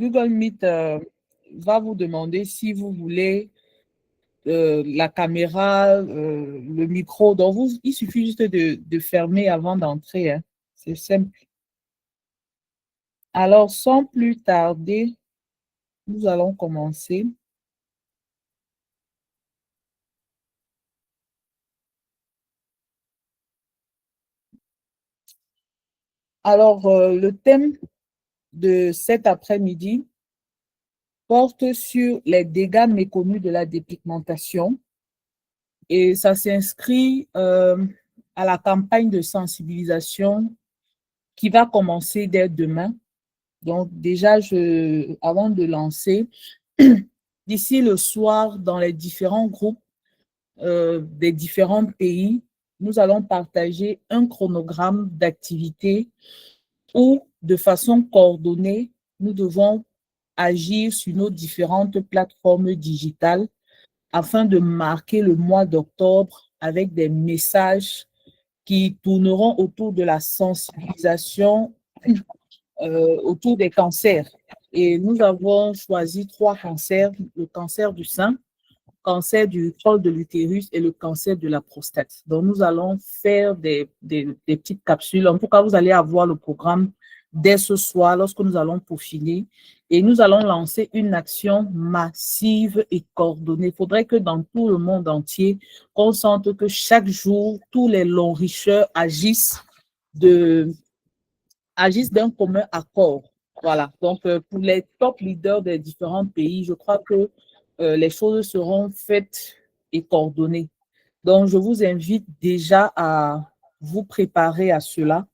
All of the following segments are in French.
Google Meet va vous demander si vous voulez la caméra, le micro. Donc, il suffit juste de fermer avant d'entrer, hein. C'est simple. Alors, sans plus tarder, nous allons commencer. Alors, le thème de cet après-midi porte sur les dégâts méconnus de la dépigmentation et ça s'inscrit à la campagne de sensibilisation qui va commencer dès demain. Donc déjà, avant de lancer, d'ici le soir, dans les différents groupes des différents pays, nous allons partager un chronogramme d'activités où, de façon coordonnée, nous devons agir sur nos différentes plateformes digitales afin de marquer le mois d'octobre avec des messages qui tourneront autour de la sensibilisation autour des cancers. Et nous avons choisi 3 cancers, le cancer du sein, cancer du col de l'utérus et le cancer de la prostate. Donc, nous allons faire des petites capsules. En tout cas, vous allez avoir le programme dès ce soir lorsque nous allons peaufiner et nous allons lancer une action massive et coordonnée. Il faudrait que dans tout le monde entier, on sente que chaque jour, tous les longs richeurs agissent d'un commun accord. Voilà. Donc, pour les top leaders des différents pays, je crois que les choses seront faites et coordonnées. Donc, je vous invite déjà à vous préparer à cela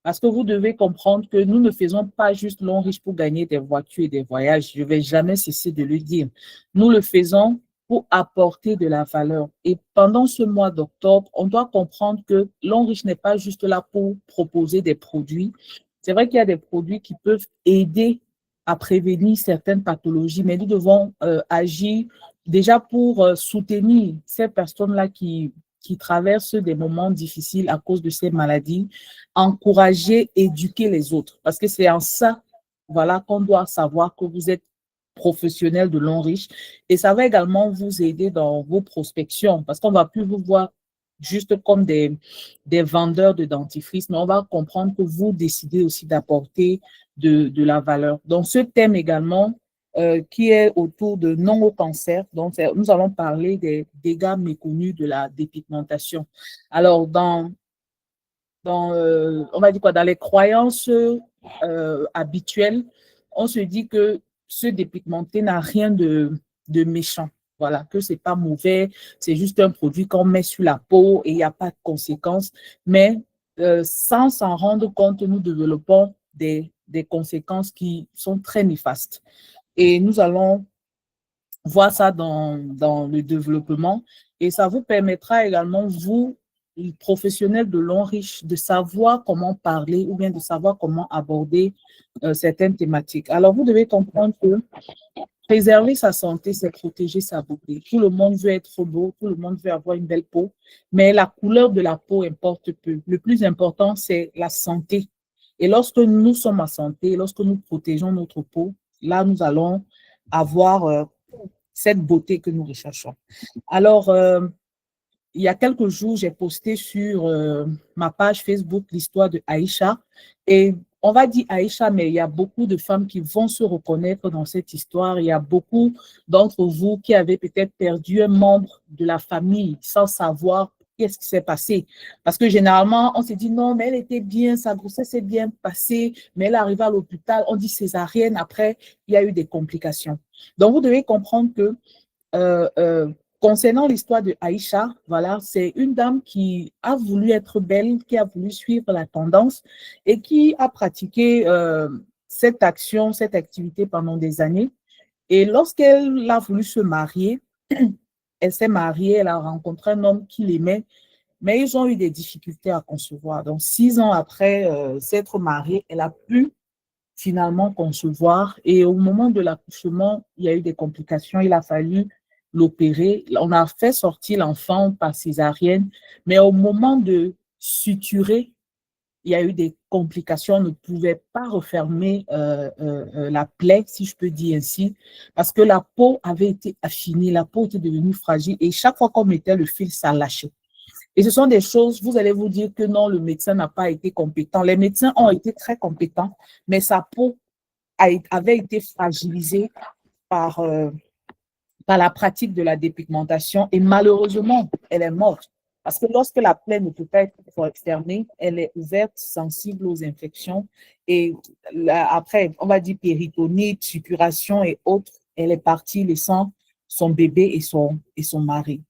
parce que vous devez comprendre que nous ne faisons pas juste long riche pour gagner des voitures et des voyages. Je ne vais jamais cesser de le dire. Nous le faisons pour apporter de la valeur. Et pendant ce mois d'octobre, on doit comprendre que long riche n'est pas juste là pour proposer des produits. C'est vrai qu'il y a des produits qui peuvent aider à prévenir certaines pathologies, mais nous devons agir déjà pour soutenir ces personnes-là qui traversent des moments difficiles à cause de ces maladies, encourager, éduquer les autres. Parce que c'est en ça, voilà, qu'on doit savoir que vous êtes professionnel de long riche. Et ça va également vous aider dans vos prospections parce qu'on ne va plus vous voir juste comme des vendeurs de dentifrice, mais on va comprendre que vous décidez aussi d'apporter de la valeur. Donc, ce thème également, qui est autour de non au cancer. Donc, nous allons parler des dégâts méconnus de la dépigmentation. Alors, on va dire quoi, dans les croyances habituelles, on se dit que se dépigmenter n'a rien de méchant. Voilà, que c'est pas mauvais, c'est juste un produit qu'on met sur la peau et il n'y a pas de conséquences. Mais sans s'en rendre compte, nous développons des conséquences qui sont très néfastes. Et nous allons voir ça dans le développement et ça vous permettra également, vous, professionnels de long riche, de savoir comment parler ou bien de savoir comment aborder certaines thématiques. Alors, vous devez comprendre que préserver sa santé, c'est protéger sa beauté. Tout le monde veut être beau, tout le monde veut avoir une belle peau, mais la couleur de la peau importe peu. Le plus important, c'est la santé. Et lorsque nous sommes en santé, lorsque nous protégeons notre peau, là, nous allons avoir cette beauté que nous recherchons. Alors, il y a quelques jours, j'ai posté sur ma page Facebook l'histoire de Aïcha. Et on va dire Aïcha, mais il y a beaucoup de femmes qui vont se reconnaître dans cette histoire. Il y a beaucoup d'entre vous qui avez peut-être perdu un membre de la famille sans savoir qu'est-ce qui s'est passé. Parce que généralement, on se dit non, mais elle était bien, sa grossesse s'est bien passée, mais elle est arrivée à l'hôpital, on dit césarienne, après, il y a eu des complications. Donc, vous devez comprendre que euh, euh, concernant l'histoire de Aïcha, voilà, c'est une dame qui a voulu être belle, qui a voulu suivre la tendance et qui a pratiqué cette action, cette activité pendant des années. Et lorsqu'elle a voulu se marier, elle s'est mariée, elle a rencontré un homme qui l'aimait, mais ils ont eu des difficultés à concevoir. Donc, 6 ans après s'être mariée, elle a pu finalement concevoir. Et au moment de l'accouchement, il y a eu des complications. Il a fallu l'opérer. On a fait sortir l'enfant par césarienne, mais au moment de suturer, il y a eu des complications, on ne pouvait pas refermer la plaie, si je peux dire ainsi, parce que la peau avait été affinée, la peau était devenue fragile et chaque fois qu'on mettait le fil, ça lâchait. Et ce sont des choses, vous allez vous dire que non, le médecin n'a pas été compétent. Les médecins ont été très compétents, mais sa peau avait été fragilisée par, par la pratique de la dépigmentation et malheureusement, elle est morte. Parce que lorsque la plaie ne peut pas être fermée, elle est ouverte, sensible aux infections et après, on va dire péritonite, suppuration et autres, elle est partie laissant son bébé et son mari.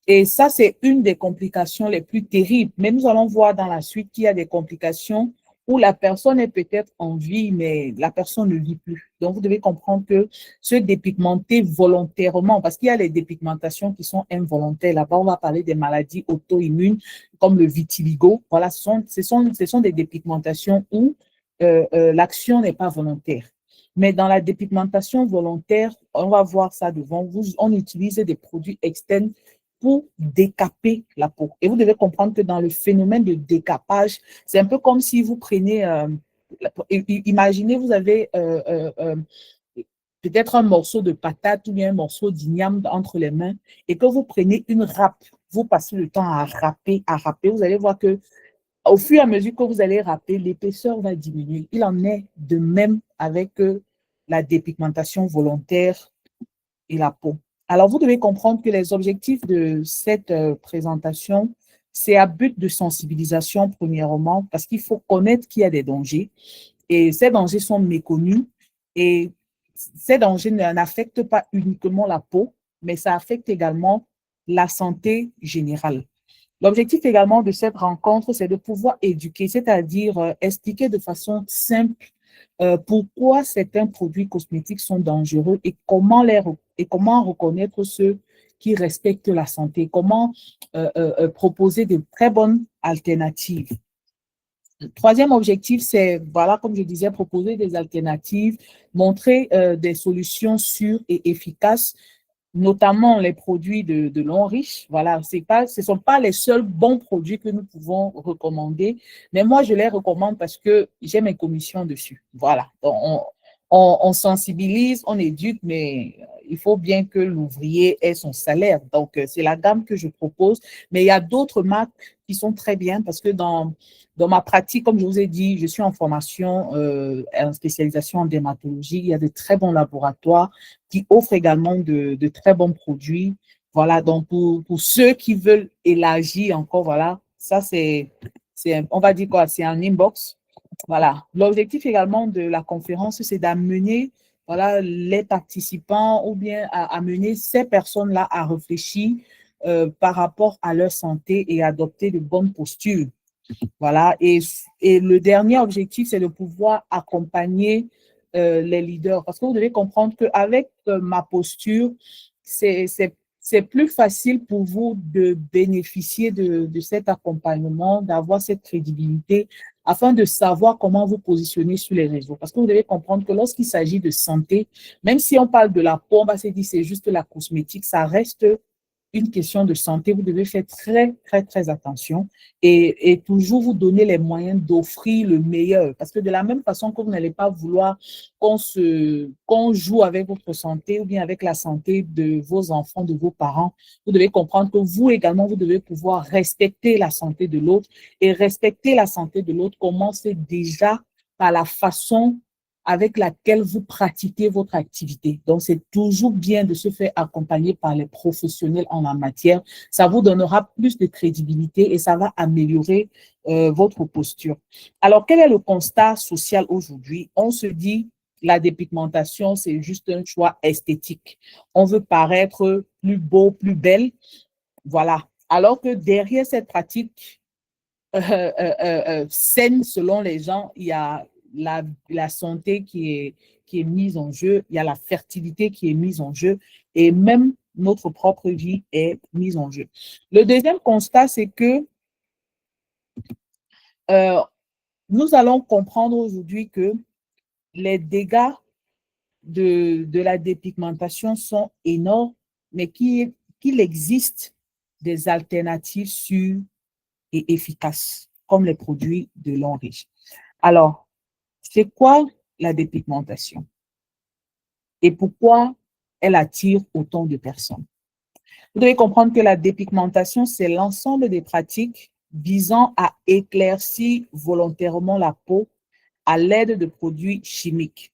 Et ça, c'est une des complications les plus terribles. Mais nous allons voir dans la suite qu'il y a des complications où la personne est peut-être en vie, mais la personne ne vit plus. Donc, vous devez comprendre que se dépigmenter volontairement, parce qu'il y a les dépigmentations qui sont involontaires. Là-bas, on va parler des maladies auto-immunes comme le vitiligo. Voilà, ce sont des dépigmentations où l'action n'est pas volontaire. Mais dans la dépigmentation volontaire, on va voir ça devant vous, on utilise des produits externes pour décaper la peau. Et vous devez comprendre que dans le phénomène de décapage, c'est un peu comme si vous prenez, imaginez, vous avez peut-être un morceau de patate ou bien un morceau d'igname entre les mains et que vous prenez une râpe, vous passez le temps à râper, vous allez voir que au fur et à mesure que vous allez râper, l'épaisseur va diminuer. Il en est de même avec la dépigmentation volontaire et la peau. Alors, vous devez comprendre que les objectifs de cette présentation, c'est à but de sensibilisation, premièrement, parce qu'il faut connaître qu'il y a des dangers et ces dangers sont méconnus et ces dangers n'affectent pas uniquement la peau, mais ça affecte également la santé générale. L'objectif également de cette rencontre, c'est de pouvoir éduquer, c'est-à-dire expliquer de façon simple pourquoi certains produits cosmétiques sont dangereux et comment reconnaître ceux qui respectent la santé, comment proposer de très bonnes alternatives. Le troisième objectif, c'est, voilà, comme je disais, proposer des alternatives, montrer des solutions sûres et efficaces, notamment les produits de long riche. Voilà, ce ne sont pas les seuls bons produits que nous pouvons recommander, mais moi, je les recommande parce que j'ai mes commissions dessus. Voilà, donc, on sensibilise, on éduque, mais il faut bien que l'ouvrier ait son salaire. Donc, c'est la gamme que je propose, mais il y a d'autres marques qui sont très bien parce que dans ma pratique, comme je vous ai dit, je suis en formation, en spécialisation en dermatologie. Il y a de très bons laboratoires qui offrent également de très bons produits. Voilà, donc pour ceux qui veulent élargir encore, voilà, ça on va dire quoi, c'est un inbox. Voilà, l'objectif également de la conférence, c'est d'amener voilà, les participants ou bien à amener ces personnes-là à réfléchir par rapport à leur santé et adopter de bonnes postures. Voilà, et le dernier objectif, c'est de pouvoir accompagner les leaders. Parce que vous devez comprendre qu'avec ma posture, c'est plus facile pour vous de bénéficier de cet accompagnement, d'avoir cette crédibilité, afin de savoir comment vous positionner sur les réseaux. Parce que vous devez comprendre que lorsqu'il s'agit de santé, même si on parle de la peau, on va se dire c'est juste la cosmétique, ça reste une question de santé, vous devez faire très, très, très attention et toujours vous donner les moyens d'offrir le meilleur. Parce que de la même façon que vous n'allez pas vouloir qu'on joue avec votre santé ou bien avec la santé de vos enfants, de vos parents, vous devez comprendre que vous également, vous devez pouvoir respecter la santé de l'autre. Et respecter la santé de l'autre commence déjà par la façon avec laquelle vous pratiquez votre activité. Donc, c'est toujours bien de se faire accompagner par les professionnels en la matière. Ça vous donnera plus de crédibilité et ça va améliorer votre posture. Alors, quel est le constat social aujourd'hui? On se dit, la dépigmentation, c'est juste un choix esthétique. On veut paraître plus beau, plus belle. Voilà. Alors que derrière cette pratique saine, selon les gens, il y a la santé qui est mise en jeu, il y a la fertilité qui est mise en jeu et même notre propre vie est mise en jeu. Le deuxième constat, c'est que euh, nous allons comprendre aujourd'hui que les dégâts de la dépigmentation sont énormes, mais qu'il existe des alternatives sûres et efficaces. comme les produits de lait riche. Alors, c'est quoi la dépigmentation et pourquoi elle attire autant de personnes? Vous devez comprendre que la dépigmentation, c'est l'ensemble des pratiques visant à éclaircir volontairement la peau à l'aide de produits chimiques.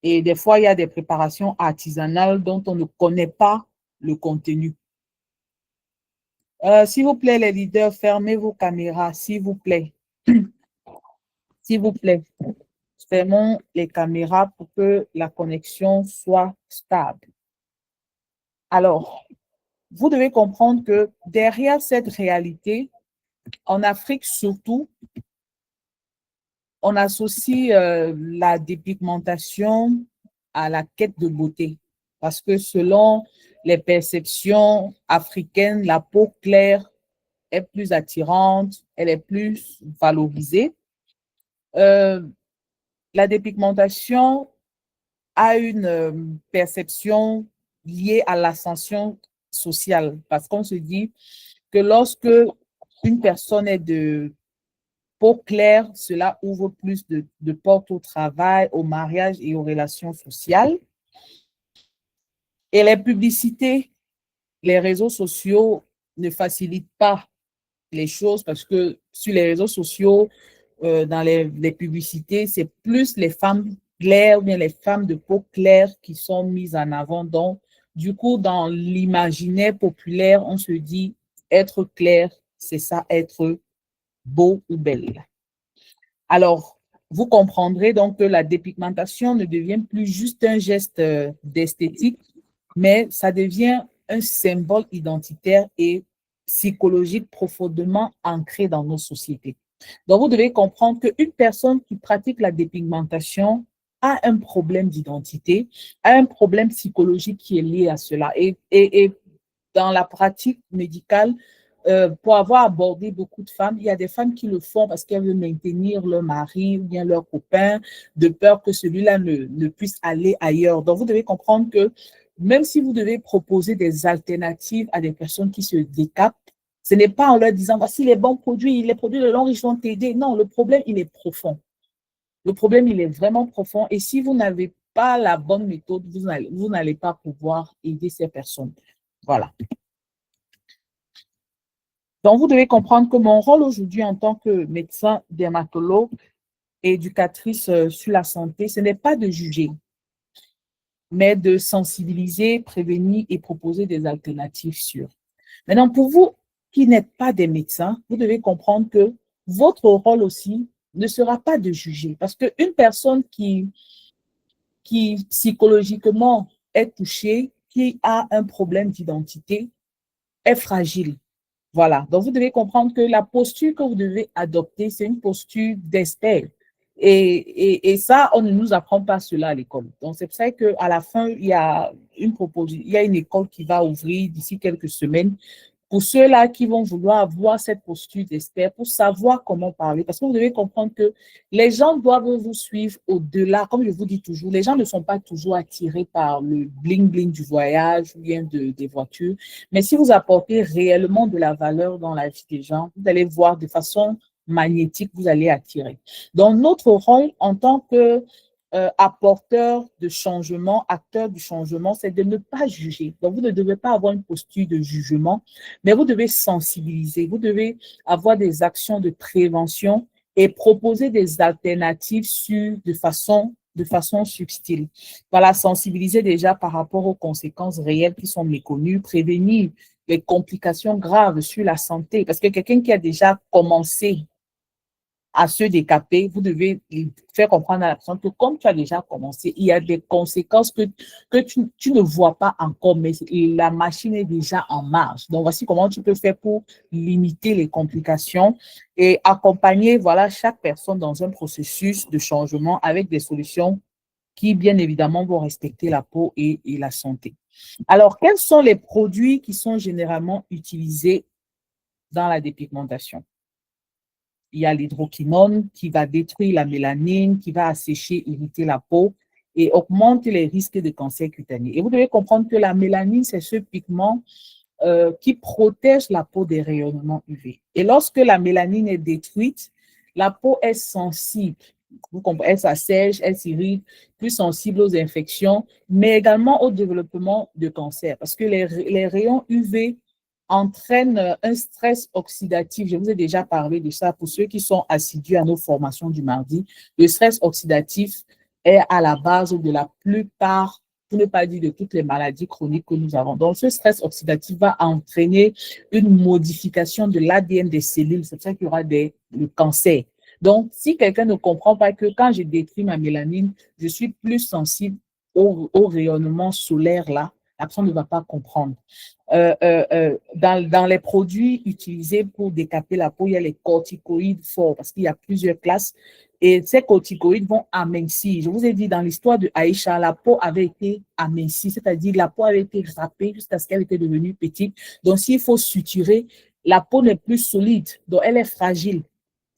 Et des fois, il y a des préparations artisanales dont on ne connaît pas le contenu. S'il vous plaît, les leaders, fermez vos caméras, s'il vous plaît. S'il vous plaît, fermons les caméras pour que la connexion soit stable. Alors, vous devez comprendre que derrière cette réalité, en Afrique surtout, on associe la dépigmentation à la quête de beauté. Parce que selon les perceptions africaines, la peau claire est plus attirante, elle est plus valorisée. La dépigmentation a une perception liée à l'ascension sociale. Parce qu'on se dit que lorsque une personne est de peau claire, cela ouvre plus de portes au travail, au mariage et aux relations sociales. Et les publicités, les réseaux sociaux ne facilitent pas les choses parce que sur les réseaux sociaux, dans les publicités, c'est plus les femmes claires ou bien les femmes de peau claire qui sont mises en avant. Donc, du coup, dans l'imaginaire populaire, on se dit être clair, c'est ça, être beau ou belle. Alors, vous comprendrez donc que la dépigmentation ne devient plus juste un geste d'esthétique, mais ça devient un symbole identitaire et psychologique profondément ancré dans nos sociétés. Donc, vous devez comprendre qu'une personne qui pratique la dépigmentation a un problème d'identité, a un problème psychologique qui est lié à cela. Et dans la pratique médicale, pour avoir abordé beaucoup de femmes, il y a des femmes qui le font parce qu'elles veulent maintenir leur mari ou bien leur copain, de peur que celui-là ne puisse aller ailleurs. Donc, vous devez comprendre que même si vous devez proposer des alternatives à des personnes qui se décapent, ce n'est pas en leur disant, voici les bons produits, les produits de longue, ils vont t'aider. Non, le problème, il est profond. Le problème, il est vraiment profond. Et si vous n'avez pas la bonne méthode, vous n'allez pas pouvoir aider ces personnes. Voilà. Donc, vous devez comprendre que mon rôle aujourd'hui en tant que médecin dermatologue et éducatrice sur la santé, ce n'est pas de juger, mais de sensibiliser, prévenir et proposer des alternatives sûres. Maintenant, pour vous qui n'êtes pas des médecins, vous devez comprendre que votre rôle aussi ne sera pas de juger. Parce qu'une personne qui psychologiquement est touchée, qui a un problème d'identité, est fragile. Voilà. Donc, vous devez comprendre que la posture que vous devez adopter, c'est une posture d'expert. Et ça, on ne nous apprend pas cela à l'école. Donc, c'est pour ça qu'à la fin, il y a une école qui va ouvrir d'ici quelques semaines pour ceux-là qui vont vouloir avoir cette posture d'expert, pour savoir comment parler. Parce que vous devez comprendre que les gens doivent vous suivre au-delà. Comme je vous dis toujours, les gens ne sont pas toujours attirés par le bling-bling du voyage ou bien des voitures. Mais si vous apportez réellement de la valeur dans la vie des gens, vous allez voir de façon magnétique, vous allez attirer. Donc, notre rôle en tant que apporteur de changement, acteur du changement, c'est de ne pas juger. Donc, vous ne devez pas avoir une posture de jugement, mais vous devez sensibiliser, vous devez avoir des actions de prévention et proposer des alternatives de façon subtile. Voilà, sensibiliser déjà par rapport aux conséquences réelles qui sont méconnues, prévenir les complications graves sur la santé, parce que quelqu'un qui a déjà commencé à se décaper, vous devez faire comprendre à la personne que comme tu as déjà commencé, il y a des conséquences que tu ne vois pas encore, mais la machine est déjà en marche. Donc, voici comment tu peux faire pour limiter les complications et accompagner voilà, chaque personne dans un processus de changement avec des solutions qui, bien évidemment, vont respecter la peau et la santé. Alors, quels sont les produits qui sont généralement utilisés dans la dépigmentation? Il y a l'hydroquinone qui va détruire la mélanine, qui va assécher, irriter la peau et augmente les risques de cancer cutané. Et vous devez comprendre que la mélanine, c'est ce pigment qui protège la peau des rayonnements UV. Et lorsque la mélanine est détruite, la peau est sensible. Vous comprenez, elle s'assèche, elle s'irrite, plus sensible aux infections, mais également au développement de cancer. Parce que les rayons UV entraînent un stress oxydatif. Je vous ai déjà parlé de ça pour ceux qui sont assidus à nos formations du mardi. Le stress oxydatif est à la base de la plupart, pour ne pas dire de toutes les maladies chroniques que nous avons. Donc, ce stress oxydatif va entraîner une modification de l'ADN des cellules. C'est pour ça qu'il y aura le cancer. Donc, si quelqu'un ne comprend pas que quand je détruis ma mélanine, je suis plus sensible au rayonnement solaire là, la personne ne va pas comprendre. Dans les produits utilisés pour décaper la peau, il y a les corticoïdes forts parce qu'il y a plusieurs classes et ces corticoïdes vont amincir. Je vous ai dit, dans l'histoire de Aïcha, la peau avait été amincie, c'est-à-dire la peau avait été râpée jusqu'à ce qu'elle était devenue petite. Donc, s'il faut suturer, la peau n'est plus solide, donc elle est fragile.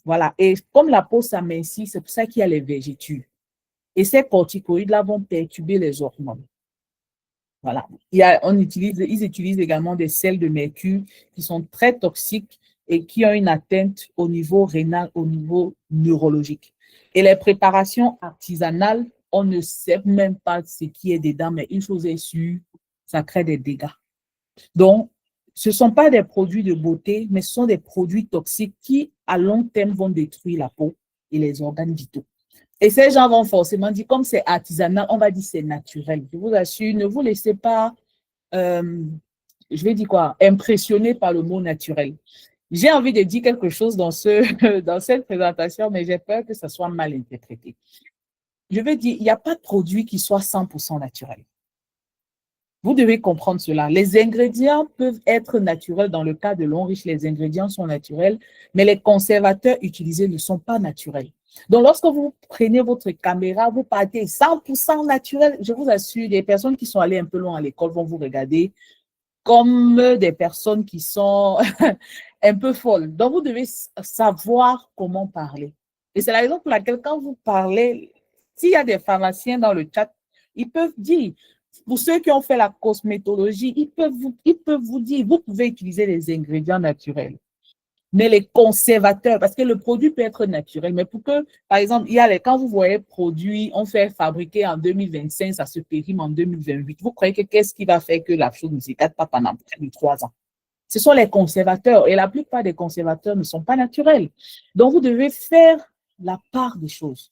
Voilà. Et comme la peau s'amincit, c'est pour ça qu'il y a les vergetures. Et ces corticoïdes-là vont perturber les hormones. Voilà. Ils utilisent également des sels de mercure qui sont très toxiques et qui ont une atteinte au niveau rénal, au niveau neurologique. Et les préparations artisanales, on ne sait même pas ce qui est dedans, mais une chose est sûre, ça crée des dégâts. Donc, ce ne sont pas des produits de beauté, mais ce sont des produits toxiques qui, à long terme, vont détruire la peau et les organes vitaux. Et ces gens vont forcément dire, comme c'est artisanal, on va dire c'est naturel. Je vous assure, ne vous laissez pas, je vais dire quoi, impressionner par le mot naturel. J'ai envie de dire quelque chose dans cette présentation, mais j'ai peur que ça soit mal interprété. Je veux dire, il n'y a pas de produit qui soit 100% naturel. Vous devez comprendre cela. Les ingrédients peuvent être naturels. Dans le cas de l'eau riche, les ingrédients sont naturels, mais les conservateurs utilisés ne sont pas naturels. Donc, lorsque vous prenez votre caméra, vous partez 100% naturel. Je vous assure, des personnes qui sont allées un peu loin à l'école vont vous regarder comme des personnes qui sont un peu folles. Donc, vous devez savoir comment parler. Et c'est la raison pour laquelle, quand vous parlez, s'il y a des pharmaciens dans le chat, ils peuvent dire, pour ceux qui ont fait la cosmétologie, ils peuvent vous dire, vous pouvez utiliser les ingrédients naturels. Mais les conservateurs, parce que le produit peut être naturel, mais pour que, par exemple, quand vous voyez produit, on fait fabriquer en 2025, ça se périme en 2028, vous croyez que qu'est-ce qui va faire que la chose ne s'éclate pas pendant plus de 3 ans? Ce sont les conservateurs et la plupart des conservateurs ne sont pas naturels. Donc, vous devez faire la part des choses.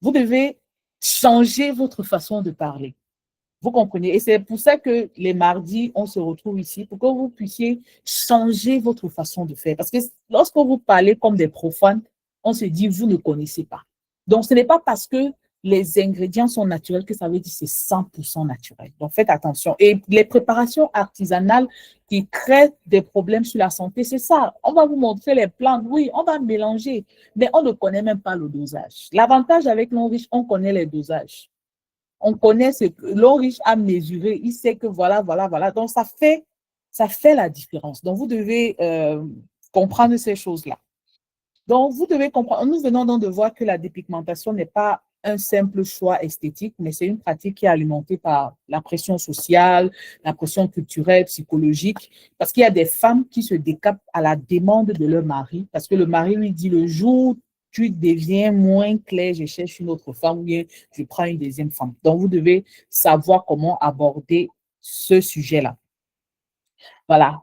Vous devez changer votre façon de parler. Vous comprenez? Et c'est pour ça que les mardis, on se retrouve ici, pour que vous puissiez changer votre façon de faire. Parce que lorsque vous parlez comme des profanes, on se dit, vous ne connaissez pas. Donc, ce n'est pas parce que les ingrédients sont naturels que ça veut dire que c'est 100% naturel. Donc, faites attention. Et les préparations artisanales qui créent des problèmes sur la santé, c'est ça. On va vous montrer les plantes. Oui, on va mélanger, mais on ne connaît même pas le dosage. L'avantage avec l'eau riche, on connaît les dosages. On connaît ce que l'eau riche a mesuré, il sait que voilà. Donc, ça fait la différence. Donc, vous devez comprendre ces choses-là. Donc, vous devez comprendre. Nous venons donc de voir que la dépigmentation n'est pas un simple choix esthétique, mais c'est une pratique qui est alimentée par la pression sociale, la pression culturelle, psychologique, parce qu'il y a des femmes qui se décapent à la demande de leur mari, parce que le mari lui dit le jour tu deviens moins clair, je cherche une autre femme ou bien je prends une deuxième femme. Donc, vous devez savoir comment aborder ce sujet-là. Voilà.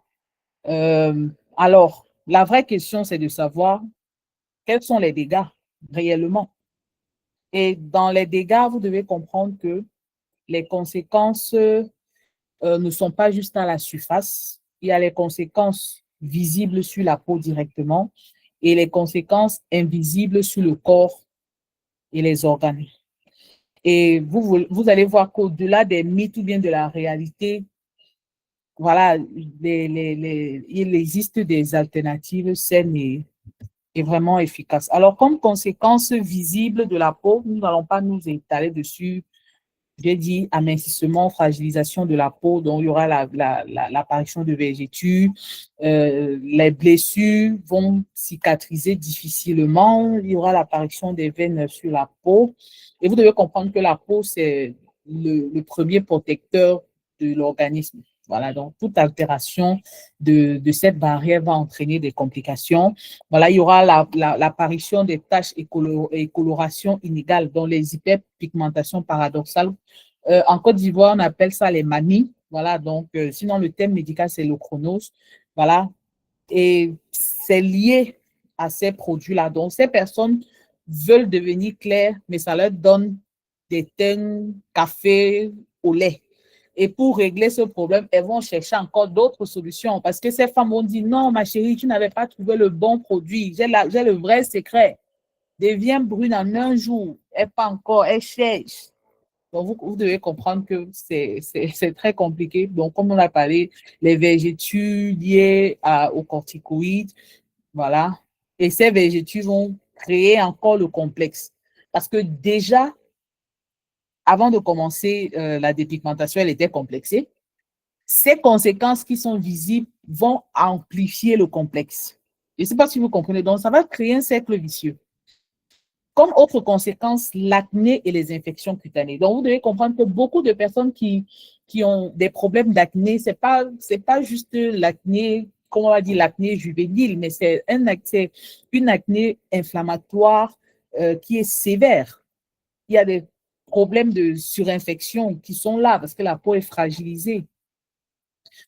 Alors, la vraie question, c'est de savoir quels sont les dégâts réellement. Et dans les dégâts, vous devez comprendre que les conséquences ne sont pas juste à la surface. Il y a les conséquences visibles sur la peau directement et les conséquences invisibles sur le corps et les organes. Et vous allez voir qu'au-delà des mythes ou bien de la réalité, voilà, il existe des alternatives saines et vraiment efficaces. Alors, comme conséquence visible de la peau, nous n'allons pas nous étaler dessus. J'ai dit amincissement, fragilisation de la peau, donc il y aura l'apparition de vergetures, les blessures vont cicatriser difficilement, il y aura l'apparition des veines sur la peau. Et vous devez comprendre que la peau, c'est le premier protecteur de l'organisme. Voilà, donc toute altération de cette barrière va entraîner des complications. Voilà, il y aura l'apparition des taches et colorations inégales, dont les hyperpigmentations paradoxales. En Côte d'Ivoire, on appelle ça les manies. Voilà, donc sinon le terme médical, c'est le chronos. Voilà, et c'est lié à ces produits-là. Donc, ces personnes veulent devenir claires, mais ça leur donne des teintes café au lait. Et pour régler ce problème, elles vont chercher encore d'autres solutions parce que ces femmes vont dire non, ma chérie, tu n'avais pas trouvé le bon produit. J'ai le vrai secret. Deviens brune en un jour. Elle pas encore, elle cherche. Donc, vous devez comprendre que c'est très compliqué. Donc, comme on a parlé, les vergetures liées aux corticoïdes, voilà. Et ces vergetures vont créer encore le complexe. Parce que déjà, avant de commencer la dépigmentation, elle était complexée. Ces conséquences qui sont visibles vont amplifier le complexe. Je ne sais pas si vous comprenez. Donc, ça va créer un cercle vicieux. Comme autre conséquence, l'acné et les infections cutanées. Donc, vous devez comprendre que beaucoup de personnes qui ont des problèmes d'acné, c'est pas juste l'acné, comment on va dire, l'acné juvénile, mais c'est une acné inflammatoire qui est sévère. Il y a des problèmes de surinfection qui sont là parce que la peau est fragilisée.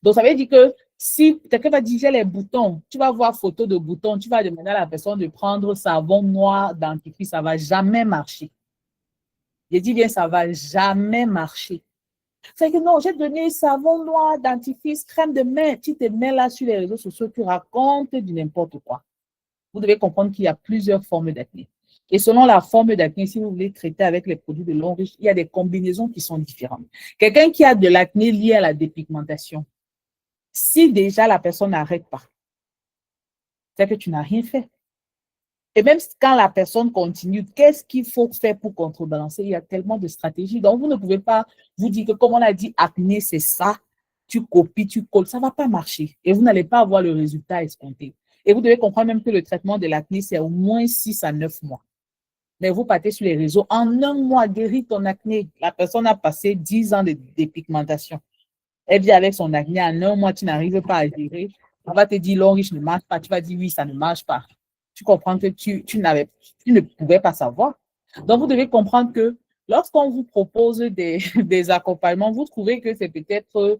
Donc, ça veut dire que si quelqu'un va dire j'ai les boutons, tu vas voir photo de boutons, tu vas demander à la personne de prendre savon noir dentifrice, ça ne va jamais marcher. Je dis bien, ça ne va jamais marcher. C'est que non, j'ai donné savon noir, dentifrice, crème de main. Tu te mets là sur les réseaux sociaux, tu racontes du n'importe quoi. Vous devez comprendre qu'il y a plusieurs formes d'acné. Et selon la forme d'acné, si vous voulez traiter avec les produits de Longreach, il y a des combinaisons qui sont différentes. Quelqu'un qui a de l'acné lié à la dépigmentation, si déjà la personne n'arrête pas, c'est que tu n'as rien fait. Et même quand la personne continue, qu'est-ce qu'il faut faire pour contrebalancer? Il y a tellement de stratégies. Donc, vous ne pouvez pas vous dire que, comme on a dit, acné, c'est ça. Tu copies, tu colles. Ça ne va pas marcher. Et vous n'allez pas avoir le résultat escompté. Et vous devez comprendre même que le traitement de l'acné, c'est au moins 6 à 9 mois. Mais vous partez sur les réseaux. En un mois, guéris ton acné. La personne a passé 10 ans de dépigmentation. Elle vit avec son acné. En un mois, tu n'arrives pas à gérer. On va te dire, Longreach ne marche pas. Tu vas dire, oui, ça ne marche pas. Tu comprends que tu ne pouvais pas savoir. Donc, vous devez comprendre que lorsqu'on vous propose des accompagnements, vous trouvez que c'est peut-être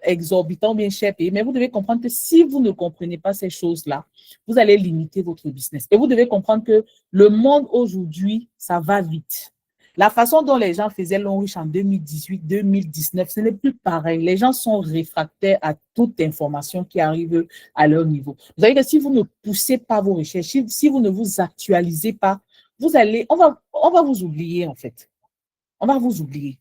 exorbitant, bien cher payé, mais vous devez comprendre que si vous ne comprenez pas ces choses-là, vous allez limiter votre business. Et vous devez comprendre que le monde aujourd'hui, ça va vite. La façon dont les gens faisaient Longreach en 2018, 2019, ce n'est plus pareil. Les gens sont réfractaires à toute information qui arrive à leur niveau. Vous savez que si vous ne poussez pas vos recherches, si vous ne vous actualisez pas, on va vous oublier en fait. On va vous oublier.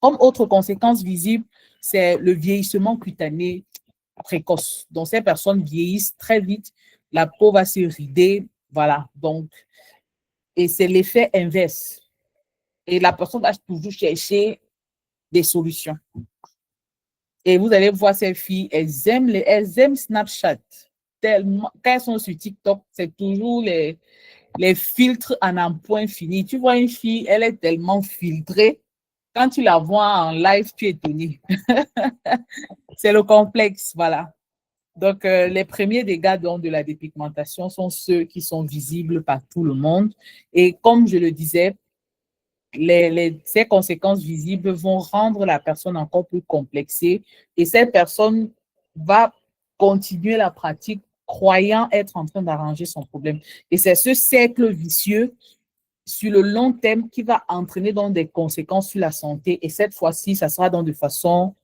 Comme autre conséquence visible, c'est le vieillissement cutané précoce. Donc, ces personnes vieillissent très vite, la peau va se rider, voilà. Donc, et c'est l'effet inverse. Et la personne va toujours chercher des solutions. Et vous allez voir ces filles, elles aiment Snapchat. Tellement, quand elles sont sur TikTok, c'est toujours les filtres en un point fini. Tu vois une fille, elle est tellement filtrée. Quand tu la vois en live, tu es étonné. C'est le complexe, voilà. Donc, les premiers dégâts de la dépigmentation sont ceux qui sont visibles par tout le monde. Et comme je le disais, ces conséquences visibles vont rendre la personne encore plus complexée et cette personne va continuer la pratique croyant être en train d'arranger son problème. Et c'est ce cercle vicieux sur le long terme qui va entraîner donc des conséquences sur la santé. Et cette fois-ci, ça sera donc de façon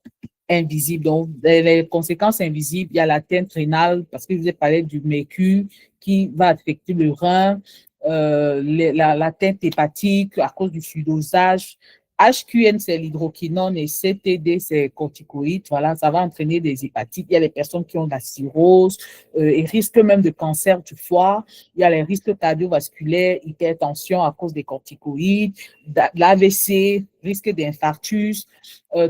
invisible. Donc, les conséquences invisibles, il y a l'atteinte rénale, parce que je vous ai parlé du mercure qui va affecter le rein, l'atteinte hépatique à cause du surdosage. HQN, c'est l'hydroquinone et CTD, c'est corticoïdes. Voilà, ça va entraîner des hépatites. Il y a des personnes qui ont de la cirrhose et risquent même de cancer du foie. Il y a les risques cardiovasculaires, hypertension à cause des corticoïdes, l'AVC, risque d'infarctus,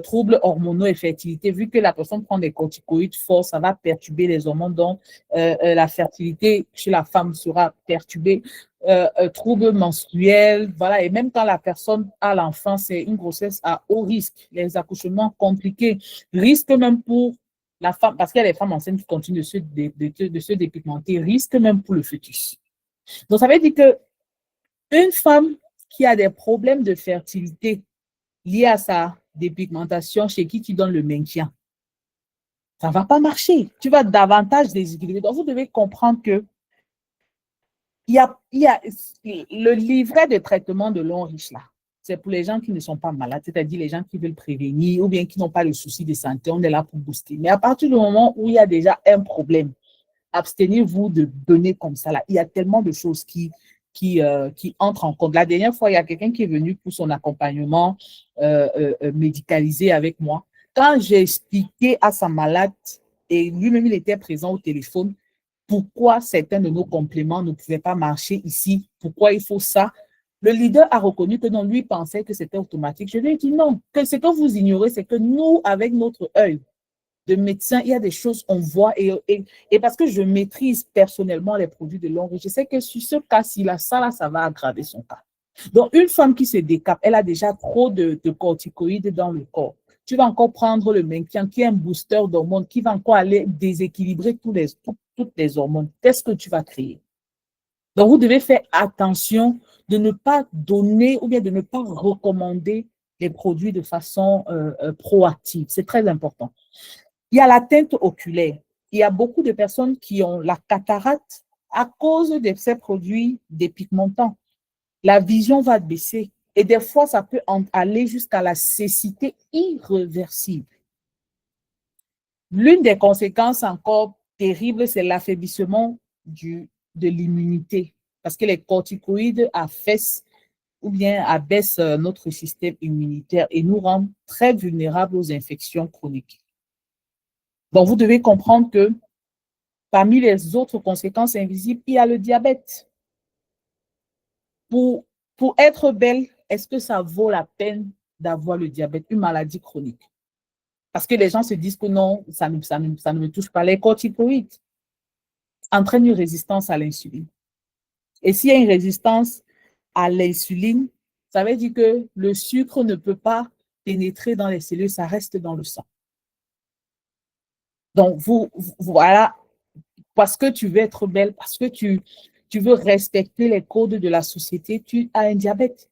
troubles hormonaux et fertilité. Vu que la personne prend des corticoïdes forts, ça va perturber les hormones. Donc, la fertilité chez la femme sera perturbée. troubles menstruels, voilà, et même quand la personne a l'enfant, c'est une grossesse à haut risque, les accouchements compliqués, risque même pour la femme, parce qu'il y a des femmes enceintes qui continuent de se dépigmenter, risque même pour le fœtus. Donc, ça veut dire que une femme qui a des problèmes de fertilité liés à sa dépigmentation, chez qui tu donnes le maintien, ça ne va pas marcher. Tu vas davantage déséquilibrer. Donc, vous devez comprendre que il y a le livret de traitement de long riche là. C'est pour les gens qui ne sont pas malades, c'est-à-dire les gens qui veulent prévenir ou bien qui n'ont pas de soucis de santé. On est là pour booster. Mais à partir du moment où il y a déjà un problème, abstenez-vous de donner comme ça là. Il y a tellement de choses qui entrent en compte. La dernière fois, il y a quelqu'un qui est venu pour son accompagnement médicalisé avec moi. Quand j'ai expliqué à sa malade, et lui-même il était présent au téléphone, pourquoi certains de nos compléments ne pouvaient pas marcher ici, pourquoi il faut ça. Le leader a reconnu que non, lui pensait que c'était automatique. Je lui ai dit non, que ce que vous ignorez, c'est que nous, avec notre œil de médecin, il y a des choses qu'on voit et parce que je maîtrise personnellement les produits de longue, je sais que sur ce cas-ci, ça va aggraver son cas. Donc, une femme qui se décape, elle a déjà trop de corticoïdes dans le corps. Tu vas encore prendre le maintien qui est un booster d'hormones qui va encore aller déséquilibrer toutes les hormones. Qu'est-ce que tu vas créer? Donc, vous devez faire attention de ne pas donner ou bien de ne pas recommander les produits de façon proactive. C'est très important. Il y a la teinte oculaire. Il y a beaucoup de personnes qui ont la cataracte à cause de ces produits dépigmentants. La vision va baisser et des fois, ça peut aller jusqu'à la cécité irréversible. L'une des conséquences encore terribles, c'est l'affaiblissement de l'immunité parce que les corticoïdes affaissent ou bien abaissent notre système immunitaire et nous rendent très vulnérables aux infections chroniques. Donc, vous devez comprendre que parmi les autres conséquences invisibles, il y a le diabète. Pour être belle, est-ce que ça vaut la peine d'avoir le diabète, une maladie chronique? Parce que les gens se disent que non, ça ne me touche pas. Les corticoïdes entraînent une résistance à l'insuline. Et s'il y a une résistance à l'insuline, ça veut dire que le sucre ne peut pas pénétrer dans les cellules, ça reste dans le sang. Donc, voilà, parce que tu veux être belle, parce que tu veux respecter les codes de la société, tu as un diabète.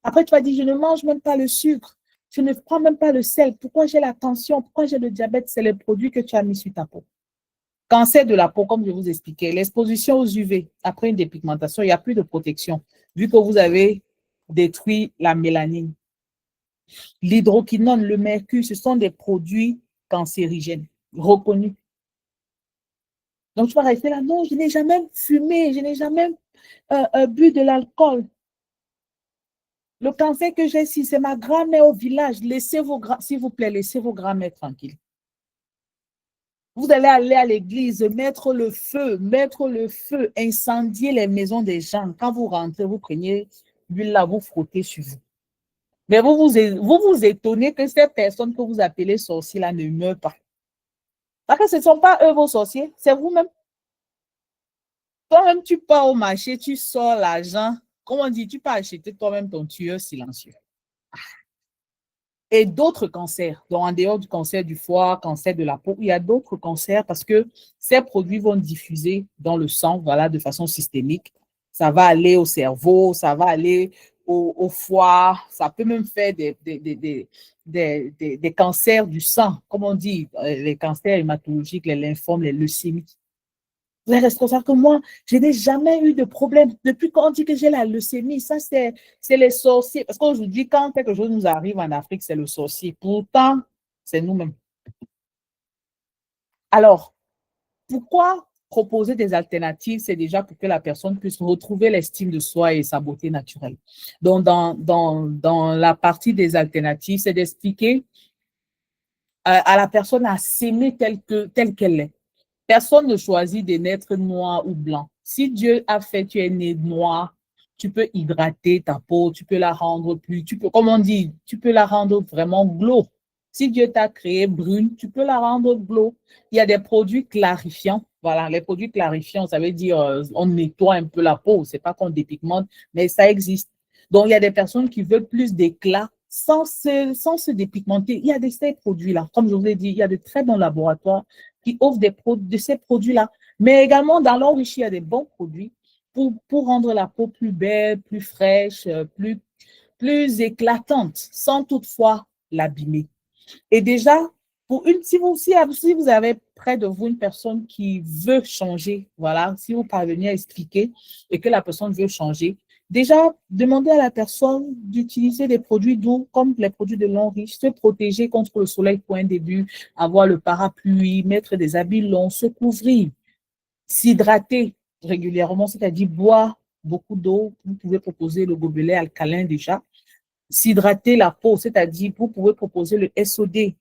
Après, tu vas dire, je ne mange même pas le sucre, je ne prends même pas le sel. Pourquoi j'ai la tension? Pourquoi j'ai le diabète? C'est les produits que tu as mis sur ta peau. Cancer de la peau, comme je vous expliquais, l'exposition aux UV, après une dépigmentation, il n'y a plus de protection, vu que vous avez détruit la mélanine. L'hydroquinone, le mercure, ce sont des produits cancérigènes, reconnus. Donc, tu vas rester là, non, je n'ai jamais fumé, je n'ai jamais bu de l'alcool. Le cancer que j'ai ici, c'est ma grand-mère au village. S'il vous plaît, laissez vos grand-mères tranquilles. Vous allez aller à l'église, mettre le feu, incendier les maisons des gens. Quand vous rentrez, vous prenez l'huile là, vous frottez sur vous. Mais vous étonnez que ces personnes que vous appelez sorciers là ne meurent pas. Parce que ce ne sont pas eux vos sorciers, c'est vous-même. Toi-même, tu pars au marché, tu sors l'argent. Comment on dit, tu peux acheter toi-même ton tueur silencieux. Et d'autres cancers, donc en dehors du cancer du foie, cancer de la peau, il y a d'autres cancers parce que ces produits vont diffuser dans le sang, voilà, de façon systémique. Ça va aller au cerveau, ça va aller au foie, ça peut même faire des cancers du sang, comme on dit, les cancers hématologiques, les lymphomes, les leucémies. Vous êtes responsable que moi, je n'ai jamais eu de problème. Depuis qu'on dit que j'ai la leucémie, ça, c'est les sorciers. Parce qu'aujourd'hui, quand quelque chose nous arrive en Afrique, c'est le sorcier. Pourtant, c'est nous-mêmes. Alors, pourquoi proposer des alternatives? C'est déjà pour que la personne puisse retrouver l'estime de soi et sa beauté naturelle. Donc, dans la partie des alternatives, c'est d'expliquer à la personne à s'aimer telle qu'elle est. Personne ne choisit de naître noir ou blanc. Si Dieu a fait, tu es né noir, tu peux hydrater ta peau, tu peux la rendre plus, comme on dit, tu peux la rendre vraiment glow. Si Dieu t'a créé brune, tu peux la rendre bleue. Il y a des produits clarifiants. Voilà, les produits clarifiants, ça veut dire on nettoie un peu la peau. C'est pas qu'on dépigmente, mais ça existe. Donc, il y a des personnes qui veulent plus d'éclat sans se dépigmenter. Il y a ces produits-là. Comme je vous ai dit, il y a de très bons laboratoires qui offrent de ces produits-là. Mais également, dans l'enrichi, il y a des bons produits pour rendre la peau plus belle, plus fraîche, plus éclatante, sans toutefois l'abîmer. Et déjà, si vous avez près de vous une personne qui veut changer, voilà, si vous parvenez à expliquer et que la personne veut changer, déjà, demandez à la personne d'utiliser des produits doux comme les produits de long riche, se protéger contre le soleil pour un début, avoir le parapluie, mettre des habits longs, se couvrir, s'hydrater régulièrement, c'est-à-dire boire beaucoup d'eau. Vous pouvez proposer le gobelet alcalin déjà. S'hydrater la peau, c'est-à-dire vous pouvez proposer le SOD,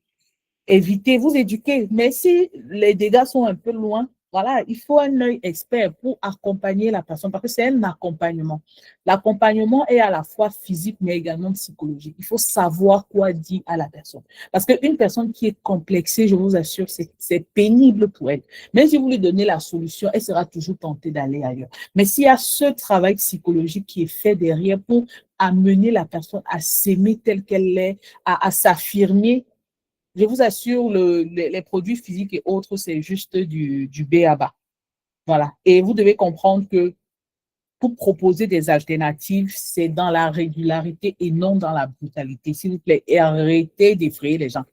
éviter, vous éduquer. Mais si les dégâts sont un peu loin, voilà, il faut un œil expert pour accompagner la personne parce que c'est un accompagnement. L'accompagnement est à la fois physique mais également psychologique. Il faut savoir quoi dire à la personne. Parce qu'une personne qui est complexée, je vous assure, c'est pénible pour elle. Même si vous lui donnez la solution, elle sera toujours tentée d'aller ailleurs. Mais s'il y a ce travail psychologique qui est fait derrière pour amener la personne à s'aimer telle qu'elle est, à s'affirmer, je vous assure, les produits physiques et autres, c'est juste du B.A.-ba. Voilà. Et vous devez comprendre que pour proposer des alternatives, c'est dans la régularité et non dans la brutalité. S'il vous plaît, et arrêtez d'effrayer les gens.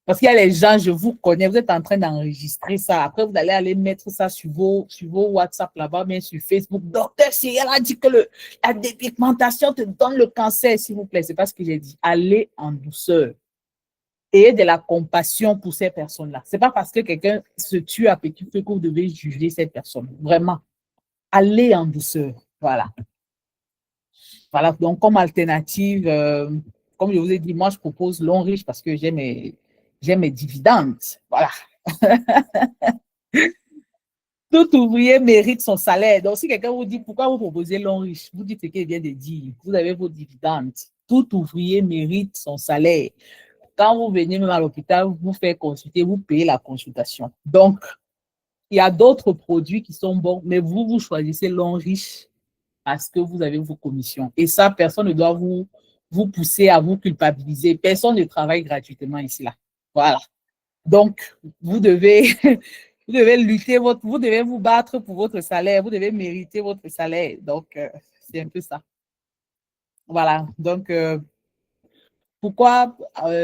Parce qu'il y a les gens, je vous connais, vous êtes en train d'enregistrer ça. Après, vous allez aller mettre ça sur vos WhatsApp là-bas, mais sur Facebook. Docteur Cyril a dit que la dépigmentation te donne le cancer, s'il vous plaît. C'est pas ce que j'ai dit. Allez en douceur. Et de la compassion pour ces personnes-là. Ce n'est pas parce que quelqu'un se tue à petit feu que vous devez juger cette personne. Vraiment, allez en douceur. Voilà. Voilà. Donc, comme alternative, comme je vous ai dit, moi, je propose long riche parce que j'ai mes dividendes. Voilà. Tout ouvrier mérite son salaire. Donc, si quelqu'un vous dit pourquoi vous proposez long riche, vous dites ce qu'il vient de dire. Vous avez vos dividendes. Tout ouvrier mérite son salaire. Quand vous venez même à l'hôpital, vous faites consulter, vous payez la consultation. Donc, il y a d'autres produits qui sont bons, mais vous choisissez long riche parce que vous avez vos commissions. Et ça, personne ne doit vous pousser à vous culpabiliser. Personne ne travaille gratuitement ici, là. Voilà. Donc, vous devez, vous devez lutter, vous devez vous battre pour votre salaire, vous devez mériter votre salaire. Donc, c'est un peu ça. Voilà. Donc, pourquoi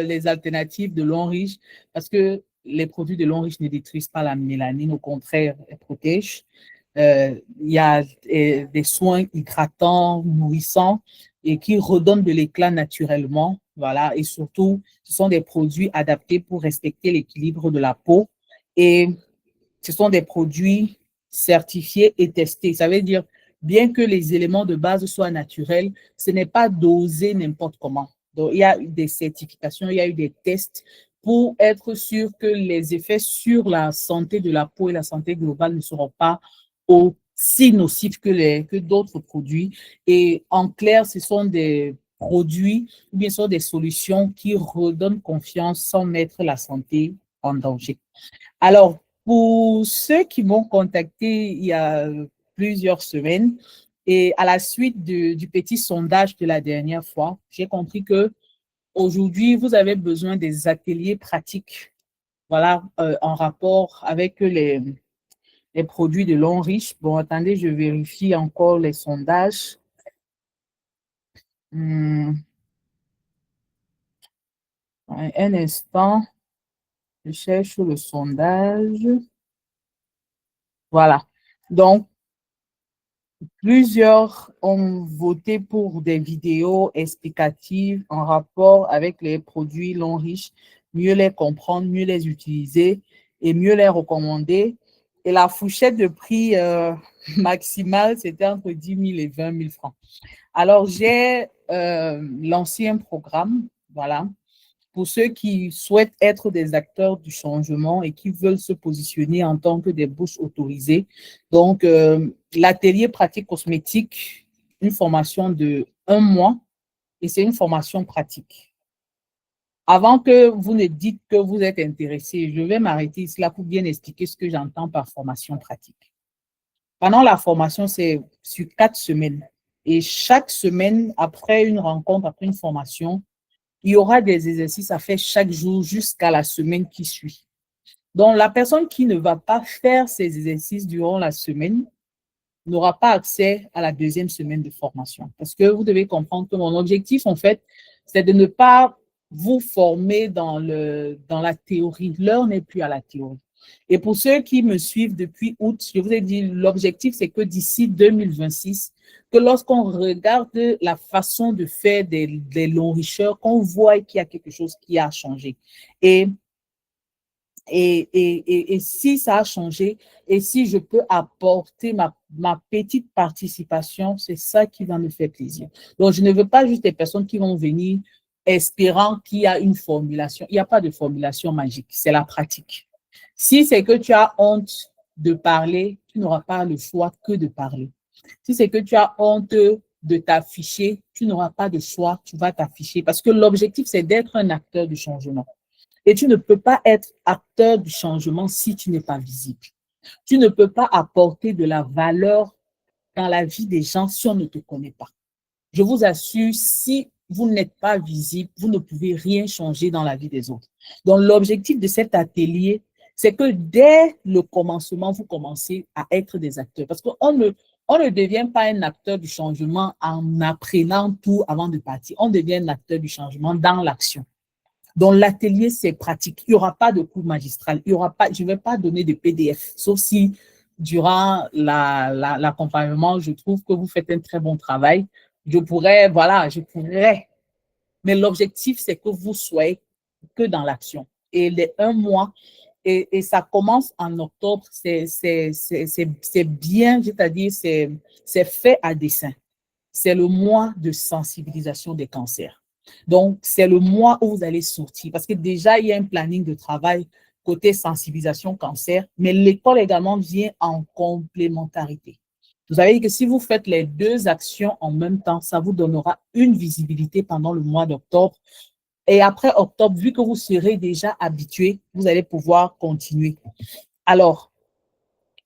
les alternatives de long riche? Parce que les produits de long riche ne détruisent pas la mélanine, au contraire, elles protègent. Il y a des soins hydratants, nourrissants et qui redonnent de l'éclat naturellement. Voilà. Et surtout, ce sont des produits adaptés pour respecter l'équilibre de la peau. Et ce sont des produits certifiés et testés. Ça veut dire, bien que les éléments de base soient naturels, ce n'est pas dosé n'importe comment. Donc, il y a eu des certifications, il y a eu des tests pour être sûr que les effets sur la santé de la peau et la santé globale ne seront pas aussi nocifs que d'autres produits. Et en clair, ce sont des produits ou bien ce sont des solutions qui redonnent confiance sans mettre la santé en danger. Alors, pour ceux qui m'ont contacté il y a plusieurs semaines, et à la suite du petit sondage de la dernière fois, j'ai compris que aujourd'hui, vous avez besoin des ateliers pratiques, voilà, en rapport avec les produits de long riche. Bon, attendez, je vérifie encore les sondages. Un instant, je cherche le sondage. Voilà. Donc, plusieurs ont voté pour des vidéos explicatives en rapport avec les produits long riches, mieux les comprendre, mieux les utiliser et mieux les recommander. Et la fourchette de prix maximale, c'était entre 10 000 et 20 000 francs. Alors, j'ai lancé un programme, voilà, pour ceux qui souhaitent être des acteurs du changement et qui veulent se positionner en tant que des bouches autorisées. Donc, l'atelier pratique cosmétique, une formation de 1 mois, et c'est une formation pratique. Avant que vous ne dites que vous êtes intéressé, je vais m'arrêter ici là pour bien expliquer ce que j'entends par formation pratique. Pendant la formation, c'est sur 4 semaines. Et chaque semaine, après une rencontre, après une formation, il y aura des exercices à faire chaque jour jusqu'à la semaine qui suit. Donc, la personne qui ne va pas faire ces exercices durant la semaine n'aura pas accès à la deuxième semaine de formation. Parce que vous devez comprendre que mon objectif, en fait, c'est de ne pas vous former dans la théorie. L'heure n'est plus à la théorie. Et pour ceux qui me suivent depuis août, je vous ai dit, l'objectif, c'est que d'ici 2026, que lorsqu'on regarde la façon de faire des longs-richeurs, qu'on voit qu'il y a quelque chose qui a changé. Et et si ça a changé, et si je peux apporter ma petite participation, c'est ça qui va me faire plaisir. Donc, je ne veux pas juste des personnes qui vont venir espérant qu'il y a une formulation. Il n'y a pas de formulation magique, c'est la pratique. Si c'est que tu as honte de parler, tu n'auras pas le choix que de parler. Si c'est que tu as honte de t'afficher, tu n'auras pas de choix, tu vas t'afficher parce que l'objectif, c'est d'être un acteur du changement. Et tu ne peux pas être acteur du changement si tu n'es pas visible. Tu ne peux pas apporter de la valeur dans la vie des gens si on ne te connaît pas. Je vous assure, si vous n'êtes pas visible, vous ne pouvez rien changer dans la vie des autres. Donc, l'objectif de cet atelier, c'est que dès le commencement, vous commencez à être des acteurs. Parce qu'on ne devient pas un acteur du changement en apprenant tout avant de partir. On devient un acteur du changement dans l'action. Donc, l'atelier, c'est pratique. Il n'y aura pas de cours magistral. Il y aura pas, je ne vais pas donner de PDF, sauf si durant l'accompagnement, je trouve que vous faites un très bon travail. Je pourrais. Mais l'objectif, c'est que vous soyez que dans l'action. Et les 1 mois, et ça commence en octobre, c'est bien, c'est-à-dire c'est fait à dessein. C'est le mois de sensibilisation des cancers. Donc, c'est le mois où vous allez sortir parce que déjà, il y a un planning de travail côté sensibilisation cancer, mais l'école également vient en complémentarité. Vous savez que si vous faites les 2 actions en même temps, ça vous donnera une visibilité pendant le mois d'octobre. Et après octobre, vu que vous serez déjà habitué, vous allez pouvoir continuer. Alors,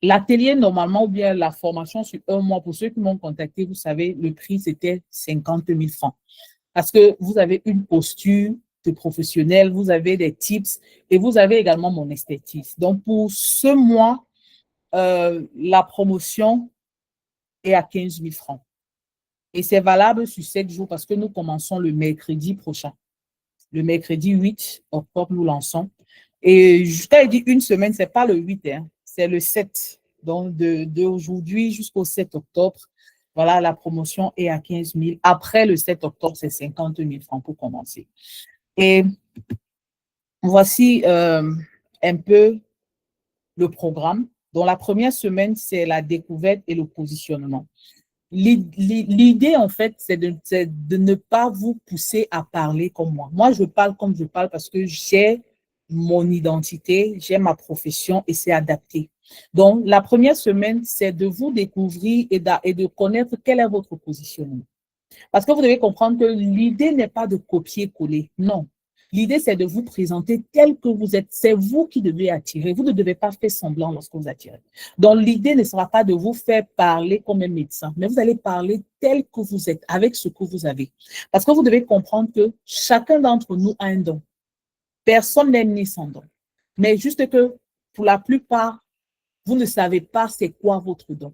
l'atelier, normalement, ou bien la formation sur 1 mois, pour ceux qui m'ont contacté, vous savez, le prix, c'était 50 000 francs. Parce que vous avez une posture de professionnel, vous avez des tips et vous avez également mon expertise. Donc, pour ce mois, la promotion est à 15 000 francs. Et c'est valable sur 7 jours parce que nous commençons le mercredi prochain. Le mercredi 8 octobre, nous lançons. Et je t'ai dit une semaine, ce n'est pas le 8, hein, c'est le 7. Donc, d'aujourd'hui jusqu'au 7 octobre, voilà, la promotion est à 15 000. Après le 7 octobre, c'est 50 000 francs pour commencer. Et voici un peu le programme. Donc, la première semaine, c'est la découverte et le positionnement. L'idée, en fait, c'est de ne pas vous pousser à parler comme moi. Moi, je parle comme je parle parce que j'ai mon identité, j'ai ma profession et c'est adapté. Donc, la première semaine, c'est de vous découvrir et de connaître quel est votre positionnement. Parce que vous devez comprendre que l'idée n'est pas de copier-coller, non. L'idée, c'est de vous présenter tel que vous êtes. C'est vous qui devez attirer. Vous ne devez pas faire semblant lorsque vous attirez. Donc, l'idée ne sera pas de vous faire parler comme un médecin, mais vous allez parler tel que vous êtes, avec ce que vous avez. Parce que vous devez comprendre que chacun d'entre nous a un don. Personne n'est né sans don. Mais juste que, pour la plupart, vous ne savez pas c'est quoi votre don.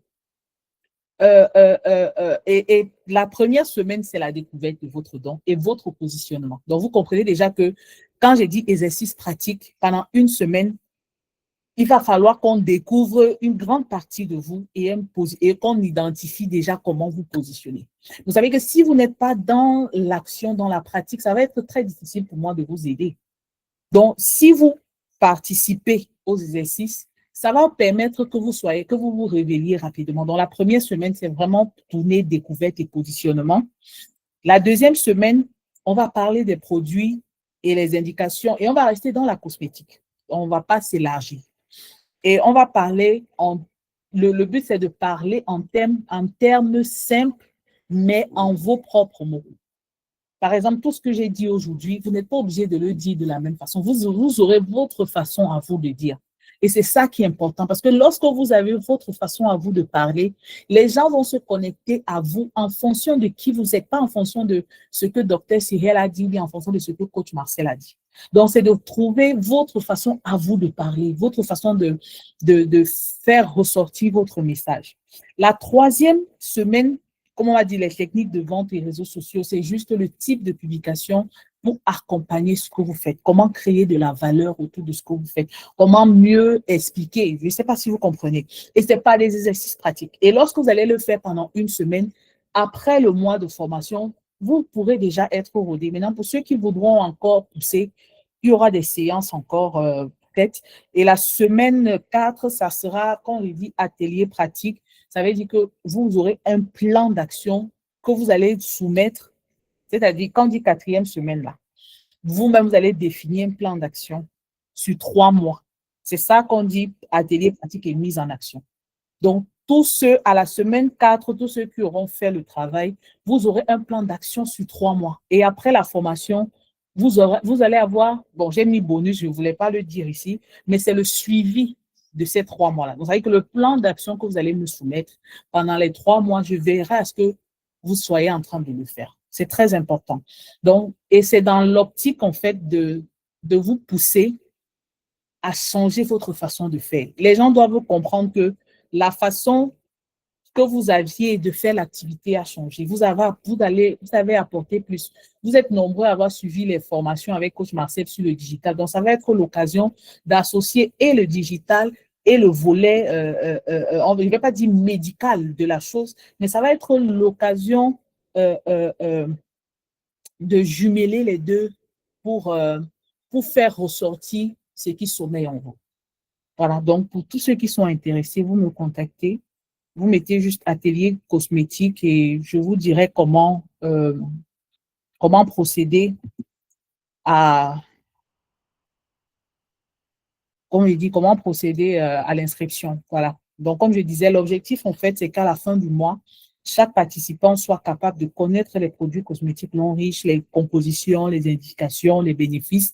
Et la première semaine, c'est la découverte de votre don et votre positionnement. Donc, vous comprenez déjà que quand j'ai dit exercice pratique, pendant une semaine, il va falloir qu'on découvre une grande partie de vous et qu'on identifie déjà comment vous positionnez. Vous savez que si vous n'êtes pas dans l'action, dans la pratique, ça va être très difficile pour moi de vous aider. Donc, si vous participez aux exercices, ça va permettre que vous vous révéliez rapidement. Donc, la première semaine, c'est vraiment tourner, découverte et positionnement. La deuxième semaine, on va parler des produits et les indications et on va rester dans la cosmétique. On ne va pas s'élargir. Et on va parler, le but, c'est de parler en termes simples, mais en vos propres mots. Par exemple, tout ce que j'ai dit aujourd'hui, vous n'êtes pas obligé de le dire de la même façon. Vous aurez votre façon à vous de dire. Et c'est ça qui est important parce que lorsque vous avez votre façon à vous de parler, les gens vont se connecter à vous en fonction de qui vous êtes, pas en fonction de ce que Dr. Cyril a dit, mais en fonction de ce que Coach Marcel a dit. Donc, c'est de trouver votre façon à vous de parler, votre façon de faire ressortir votre message. La troisième semaine, comme on va dire, les techniques de vente et réseaux sociaux, c'est juste le type de publication pour accompagner ce que vous faites, comment créer de la valeur autour de ce que vous faites, comment mieux expliquer. Je ne sais pas si vous comprenez. Et ce n'est pas des exercices pratiques. Et lorsque vous allez le faire pendant une semaine, après le mois de formation, vous pourrez déjà être rodé. Maintenant, pour ceux qui voudront encore pousser, il y aura des séances encore peut-être. Et la semaine 4, ça sera, quand on dit atelier pratique, ça veut dire que vous aurez un plan d'action que vous allez soumettre, c'est-à-dire quand on dit quatrième semaine là, vous-même, vous allez définir un plan d'action sur 3 mois. C'est ça qu'on dit atelier pratique et mise en action. Donc, tous ceux à la semaine 4, tous ceux qui auront fait le travail, vous aurez un plan d'action sur 3 mois. Et après la formation, vous allez avoir, bon, j'ai mis bonus, je ne voulais pas le dire ici, mais c'est le suivi de ces 3 mois-là. Donc, ça veut dire que le plan d'action que vous allez me soumettre pendant les 3 mois, je verrai à ce que vous soyez en train de le faire. C'est très important. Donc, et c'est dans l'optique, en fait, de vous pousser à changer votre façon de faire. Les gens doivent comprendre que la façon que vous aviez de faire l'activité a changé. Vous avez apporté plus. Vous êtes nombreux à avoir suivi les formations avec Coach Marcel sur le digital. Donc, ça va être l'occasion d'associer et le digital et le volet, je ne vais pas dire médical de la chose, mais ça va être l'occasion euh, euh, euh, de jumeler les deux pour, euh, pour faire ressortir ce qui sommeille en vous. Voilà, donc pour tous ceux qui sont intéressés, vous me contactez. Vous mettez juste atelier cosmétique et je vous dirai comment procéder à, comme je dis, comment procéder à l'inscription. Voilà. Donc, comme je disais, l'objectif, en fait, c'est qu'à la fin du mois, chaque participant soit capable de connaître les produits cosmétiques non riches, les compositions, les indications, les bénéfices,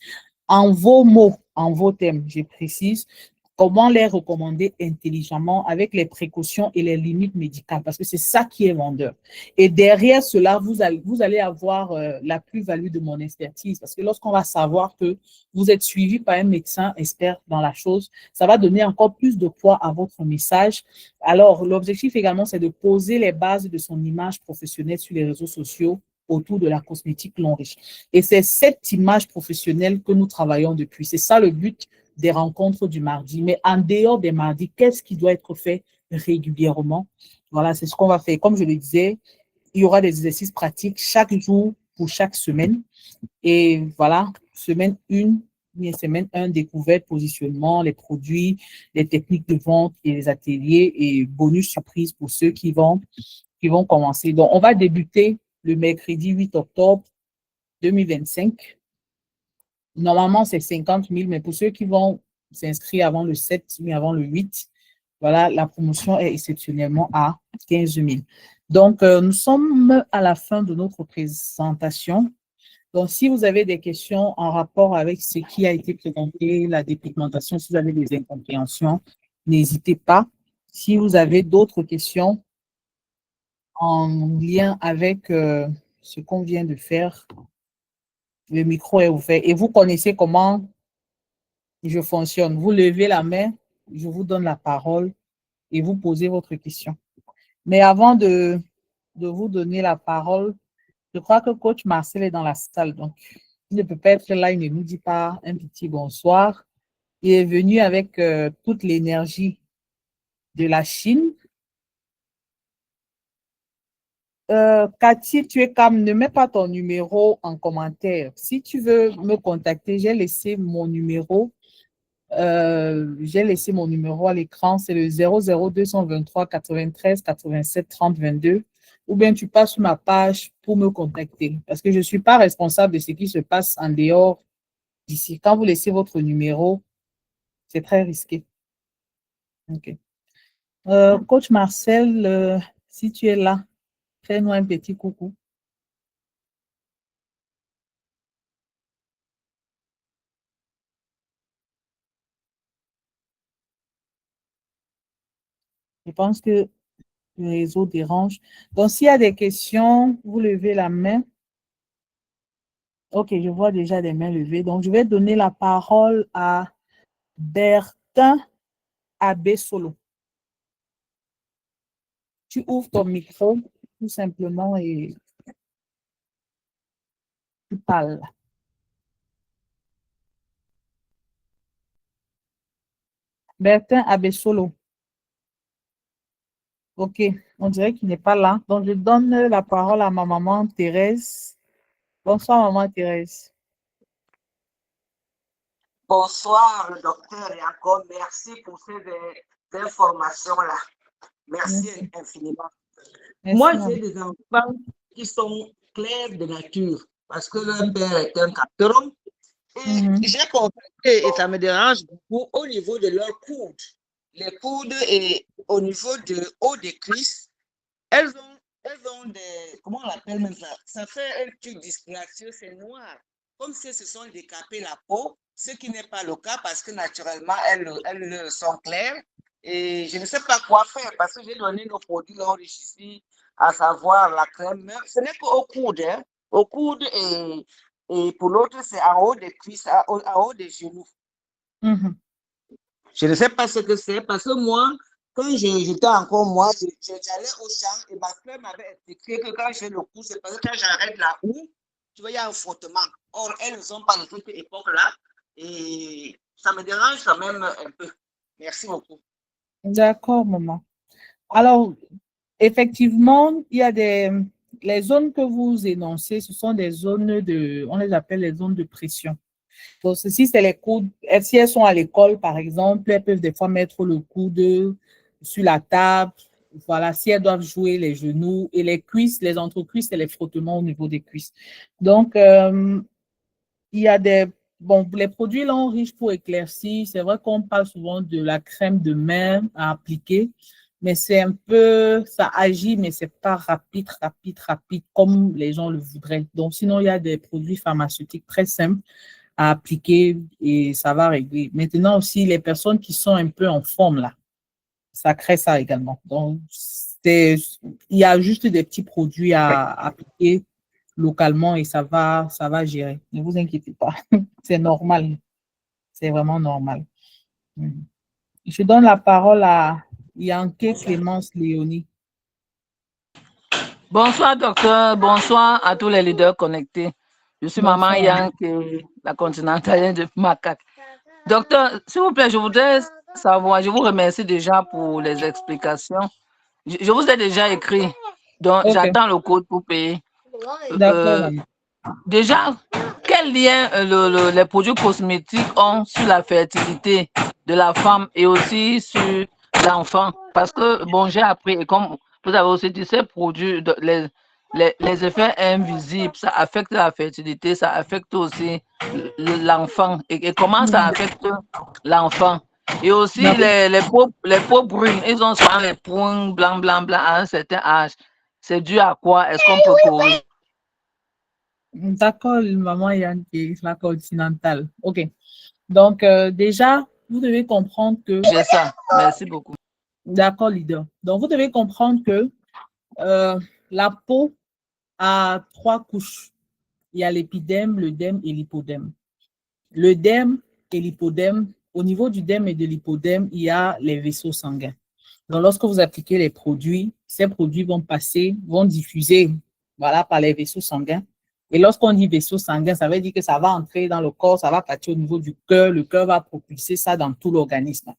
en vos mots, en vos thèmes, je précise, comment les recommander intelligemment avec les précautions et les limites médicales, parce que c'est ça qui est vendeur. Et derrière cela, vous allez avoir la plus-value de mon expertise, parce que lorsqu'on va savoir que vous êtes suivi par un médecin expert dans la chose, ça va donner encore plus de poids à votre message. Alors, l'objectif également, c'est de poser les bases de son image professionnelle sur les réseaux sociaux autour de la cosmétique non riche. Et c'est cette image professionnelle que nous travaillons depuis. C'est ça le but des rencontres du mardi. Mais en dehors des mardis, qu'est-ce qui doit être fait régulièrement? Voilà, c'est ce qu'on va faire. Comme je le disais, il y aura des exercices pratiques chaque jour pour chaque semaine. Et voilà, semaine 1, semaine 1, découverte, positionnement, les produits, les techniques de vente et les ateliers et bonus surprise pour ceux qui vont commencer. Donc, on va débuter le mercredi 8 octobre 2025. Normalement, c'est 50 000, mais pour ceux qui vont s'inscrire avant le 7, mais avant le 8, voilà, la promotion est exceptionnellement à 15 000. Donc, nous sommes à la fin de notre présentation. Donc, si vous avez des questions en rapport avec ce qui a été présenté, la dépigmentation, si vous avez des incompréhensions, n'hésitez pas. Si vous avez d'autres questions en lien avec ce qu'on vient de faire, le micro est ouvert et vous connaissez comment je fonctionne. Vous levez la main, je vous donne la parole et vous posez votre question. Mais avant de vous donner la parole, je crois que coach Marcel est dans la salle, donc il ne peut pas être là, il ne nous dit pas un petit bonsoir. Il est venu avec toute l'énergie de la Chine. Cathy, tu es calme, ne mets pas ton numéro en commentaire. Si tu veux me contacter, j'ai laissé mon numéro à l'écran, c'est le 00223 93 87 30 22. Ou bien tu passes sur ma page pour me contacter parce que je ne suis pas responsable de ce qui se passe en dehors d'ici. Quand vous laissez votre numéro, c'est très risqué. Ok. Coach Marcel, si tu es là, fais-nous un petit coucou. Je pense que le réseau dérange. Donc, s'il y a des questions, vous levez la main. Ok, je vois déjà des mains levées. Donc, je vais donner la parole à Bertin Abessolo. Tu ouvres ton micro, tout simplement, et tu parles. Bertin Abessolo. Ok, on dirait qu'il n'est pas là. Donc, je donne la parole à ma maman Thérèse. Bonsoir, maman Thérèse. Bonsoir, le docteur, et encore merci pour ces informations-là. Merci infiniment. Merci, Moi, maman. j'ai des enfants qui sont clairs de nature parce que leur père est un capteron. Et j'ai constaté, et ça me dérange beaucoup, au niveau de leurs coudes. Les coudes et au niveau de haut des cuisses, elles ont des, comment on l'appelle même ça? Ça fait un truc disgracieux, c'est noir. Comme si elles se sont décapées la peau, ce qui n'est pas le cas parce que naturellement, elles sont claires. Et je ne sais pas quoi faire parce que j'ai donné nos produits enrichis, à savoir la crème. Mais ce n'est qu'au coude, hein. Au coude et pour l'autre, c'est en haut des cuisses, en haut des genoux. Je ne sais pas ce que c'est parce que moi, quand j'étais encore moi, j'allais au champ et ma soeur m'avait expliqué que quand j'ai le coup, c'est parce que quand j'arrête la houe, tu vois, il y a un frottement. Or, elles ne sont pas de cette époque-là et ça me dérange quand même un peu. Merci beaucoup. D'accord, maman. Alors, effectivement, il y a les zones que vous énoncez, ce sont des zones on les appelle les zones de pression. Donc, si c'est les coudes, si elles sont à l'école, par exemple, elles peuvent des fois mettre le coude sur la table. Voilà, si elles doivent jouer les genoux et les cuisses, les entrecuisses, c'est les frottements au niveau des cuisses. Donc, il y a les produits là riches pour éclaircir. C'est vrai qu'on parle souvent de la crème de main à appliquer, mais c'est un peu, ça agit, mais c'est pas rapide comme les gens le voudraient. Donc, sinon, il y a des produits pharmaceutiques très simples à appliquer et ça va régler. Maintenant aussi, les personnes qui sont un peu en forme là, ça crée ça également. Donc, il y a juste des petits produits à appliquer localement et ça va gérer. Ne vous inquiétez pas. C'est normal. C'est vraiment normal. Je donne la parole à Yankee Clémence Léonie. Bonsoir, docteur. Bonsoir à tous les leaders connectés. Je suis Bonsoir. Maman Yankee, la continentalienne de Macaque. Docteur, s'il vous plaît, je voudrais savoir, je vous remercie déjà pour les explications. Je vous ai déjà écrit, donc Okay. j'attends le code pour payer. D'accord. Déjà, quel lien les produits cosmétiques ont sur la fertilité de la femme et aussi sur l'enfant? Parce que, bon, j'ai appris, et comme vous avez aussi dit, ces produits, les effets invisibles, ça affecte la fertilité, ça affecte aussi l'enfant. Et comment ça affecte l'enfant? Et aussi, les peaux brunes, ils ont souvent les points blancs à un certain âge. C'est dû à quoi? Est-ce qu'on peut corriger? D'accord, maman Yankee, la continentale. OK. Donc, déjà, vous devez comprendre que... J'ai ça. Merci beaucoup. D'accord, leader. Donc, vous devez comprendre que la peau a 3 couches. Il y a l'épiderme, le derme et l'hypoderme. Le derme et l'hypoderme, au niveau du derme et de l'hypoderme, il y a les vaisseaux sanguins. Donc, lorsque vous appliquez les produits, ces produits vont diffuser, voilà, par les vaisseaux sanguins. Et lorsqu'on dit vaisseau sanguin, ça veut dire que ça va entrer dans le corps, ça va partir au niveau du cœur, le cœur va propulser ça dans tout l'organisme.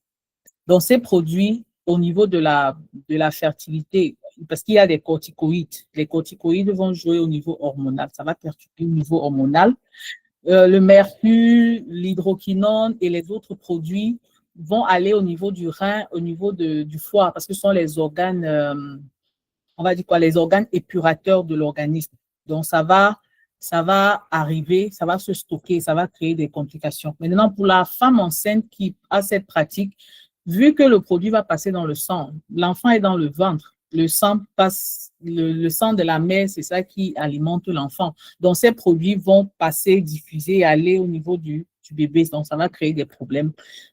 Donc, ces produits, au niveau de la fertilité, parce qu'il y a des corticoïdes, les corticoïdes vont jouer au niveau hormonal, ça va perturber au niveau hormonal. Le mercure, l'hydroquinone et les autres produits vont aller au niveau du rein, au niveau du foie, parce que ce sont les organes, on va dire quoi, les organes épurateurs de l'organisme. Donc, ça va arriver, ça va se stocker, ça va créer des complications. Maintenant, pour la femme enceinte qui a cette pratique, vu que le produit va passer dans le sang, l'enfant est dans le ventre, le sang passe, le sang de la mère, c'est ça qui alimente l'enfant. Donc, ces produits vont passer, diffuser, aller au niveau du du bébé. Donc, ça va créer des problèmes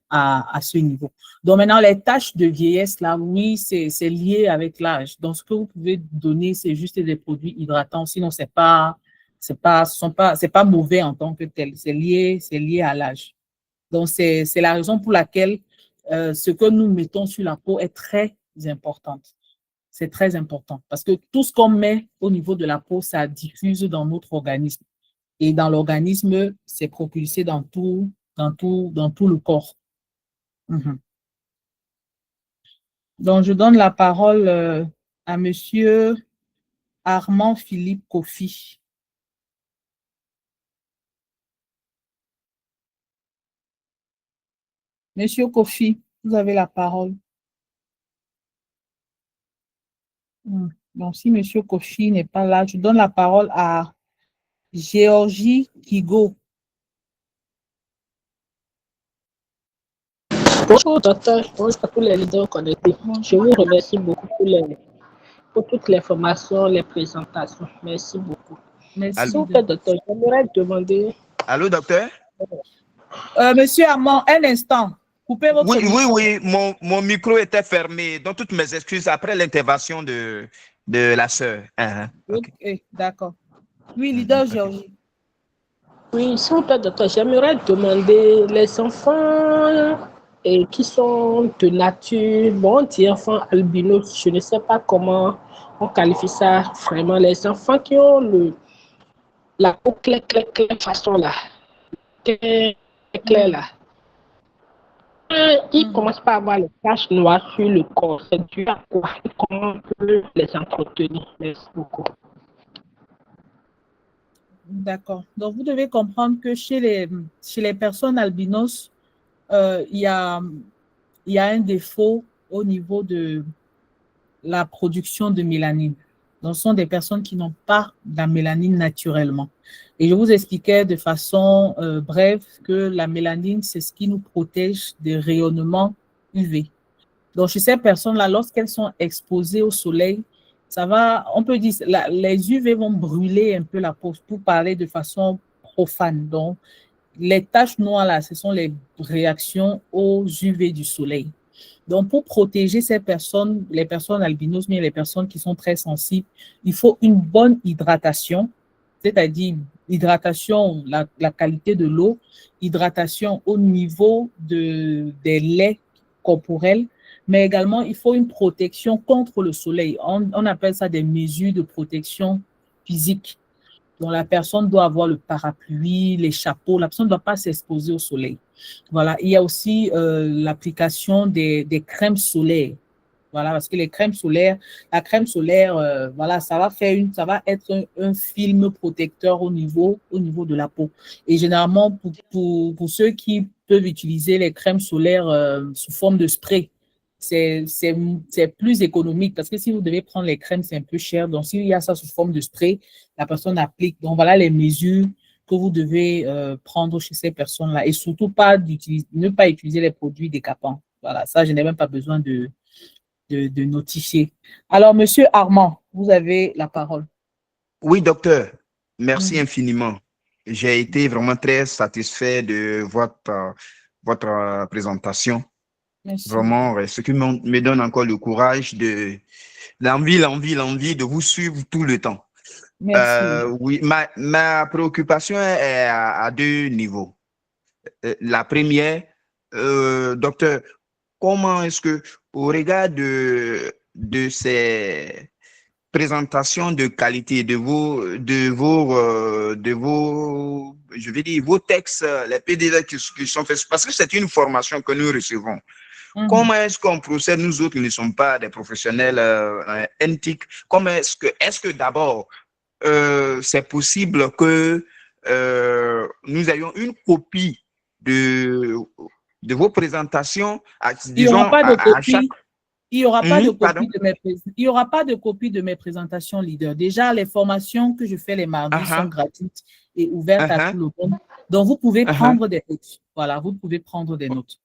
à ce niveau. Donc, maintenant, les taches de vieillesse, là, oui, c'est lié avec l'âge. Donc, ce que vous pouvez donner, c'est juste des produits hydratants. Sinon, c'est pas mauvais en tant que tel. C'est lié à l'âge. Donc, c'est la raison pour laquelle ce que nous mettons sur la peau est très important. C'est très important parce que tout ce qu'on met au niveau de la peau, ça diffuse dans notre organisme. Et dans l'organisme, c'est propulsé dans tout le corps. Donc, je donne la parole à Monsieur Armand Philippe Kofi. Monsieur Kofi, vous avez la parole. Donc, si Monsieur Kofi n'est pas là, je donne la parole à Géorgie Kigo. Bonjour, docteur. Bonjour à tous les leaders connectés. Je vous remercie beaucoup pour toutes les formations, les présentations. Merci beaucoup. Merci. S'il vous plaît, docteur, j'aimerais demander. Allô, docteur? Monsieur Armand, un instant. Coupez votre micro. Oui. Mon micro était fermé. Donc, toutes mes excuses après l'intervention de la sœur. Okay. D'accord. Oui, leader Géorgie. Oui, s'il vous plaît, docteur, j'aimerais demander les enfants qui sont de nature, bon, on dit enfants albinos, je ne sais pas comment on qualifie ça vraiment, les enfants qui ont la peau claire, façon là, claire là. Ils commencent pas à avoir les taches noires sur le corps. C'est dû à quoi? Comment on peut les entretenir? Merci beaucoup. D'accord. Donc, vous devez comprendre que chez les personnes albinos, il y a un défaut au niveau de la production de mélanine. Donc, ce sont des personnes qui n'ont pas la mélanine naturellement. Et je vous expliquais de façon brève que la mélanine, c'est ce qui nous protège des rayonnements UV. Donc, chez ces personnes-là, lorsqu'elles sont exposées au soleil, on peut dire, les UV vont brûler un peu la peau pour parler de façon profane. Donc, les taches noires, là, ce sont les réactions aux UV du soleil. Donc, pour protéger ces personnes, les personnes albinos, mais les personnes qui sont très sensibles, il faut une bonne hydratation, c'est-à-dire hydratation, la qualité de l'eau, hydratation au niveau des laits corporels, mais également, il faut une protection contre le soleil. On appelle ça des mesures de protection physique. Donc, la personne doit avoir le parapluie, les chapeaux. La personne ne doit pas s'exposer au soleil. Voilà. Il y a aussi l'application des crèmes solaires. Voilà, parce que la crème solaire, voilà, ça va être un film protecteur au niveau de la peau. Et généralement, pour ceux qui peuvent utiliser les crèmes solaires sous forme de spray, c'est plus économique parce que si vous devez prendre les crèmes, c'est un peu cher. Donc, s'il y a ça sous forme de spray, la personne applique. Donc, voilà les mesures que vous devez prendre chez ces personnes-là. Et surtout, ne pas utiliser les produits décapants. Voilà, ça, je n'ai même pas besoin de notifier. Alors, Monsieur Armand, vous avez la parole. Oui, docteur. Merci infiniment. J'ai été vraiment très satisfait de votre présentation. Merci. Vraiment, ce qui me donne encore le courage l'envie de vous suivre tout le temps. Merci. Oui, ma préoccupation est à deux niveaux. La première, docteur, comment est-ce que, au regard de ces présentations de qualité, de vos, je vais dire, vos textes, les PDF qui sont faits, parce que c'est une formation que nous recevons. Comment est-ce qu'on procède, nous autres qui ne sommes pas des professionnels NTIC, est-ce que d'abord, c'est possible que nous ayons une copie de vos présentations, disons, à chaque... Il n'y aura pas de copie de mes présentations leader. Déjà, les formations que je fais les mardis sont gratuites et ouvertes à tout le monde. Donc, vous pouvez prendre des notes. Voilà, vous pouvez prendre des notes.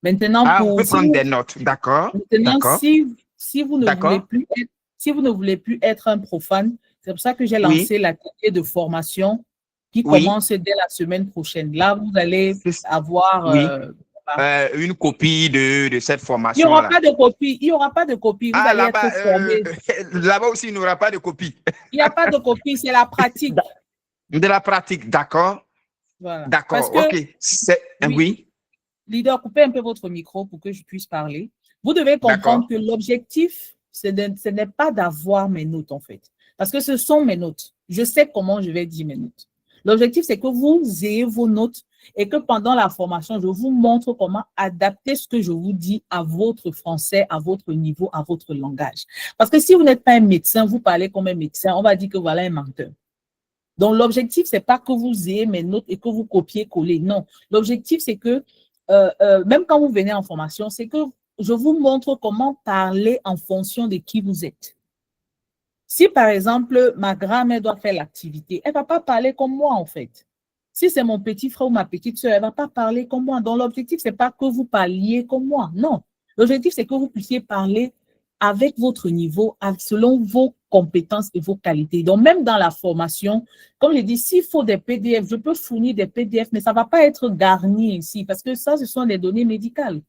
Maintenant, vous pouvez prendre des notes, d'accord. Maintenant, si vous ne voulez plus être un profane, c'est pour ça que j'ai lancé l'atelier de formation qui commence dès la semaine prochaine. Là, vous allez avoir une copie de cette formation. Il n'y aura pas de copie. Il n'y aura pas de copie. Vous allez être formé. Là-bas aussi, il n'y aura pas de copie. Il n'y a pas de copie, c'est la pratique. De la pratique, d'accord. Voilà. D'accord, ok. Oui. Leader, coupez un peu votre micro pour que je puisse parler. Vous devez comprendre que l'objectif, ce n'est pas d'avoir mes notes, en fait. Parce que ce sont mes notes. Je sais comment je vais dire mes notes. L'objectif, c'est que vous ayez vos notes et que pendant la formation, je vous montre comment adapter ce que je vous dis à votre français, à votre niveau, à votre langage. Parce que si vous n'êtes pas un médecin, vous parlez comme un médecin, on va dire que voilà un menteur. Donc, l'objectif, c'est pas que vous ayez mes notes et que vous copiez-collez. Non. L'objectif, c'est que même quand vous venez en formation, c'est que je vous montre comment parler en fonction de qui vous êtes. Si, par exemple, ma grand-mère doit faire l'activité, elle ne va pas parler comme moi, en fait. Si c'est mon petit frère ou ma petite soeur, elle ne va pas parler comme moi. Donc, l'objectif, ce n'est pas que vous parliez comme moi. Non. L'objectif, c'est que vous puissiez parler avec votre niveau, selon vos compétences et vos qualités. Donc, même dans la formation, comme je dis, s'il faut des PDF, je peux fournir des PDF, mais ça ne va pas être garni ici parce que ça, ce sont des données médicales.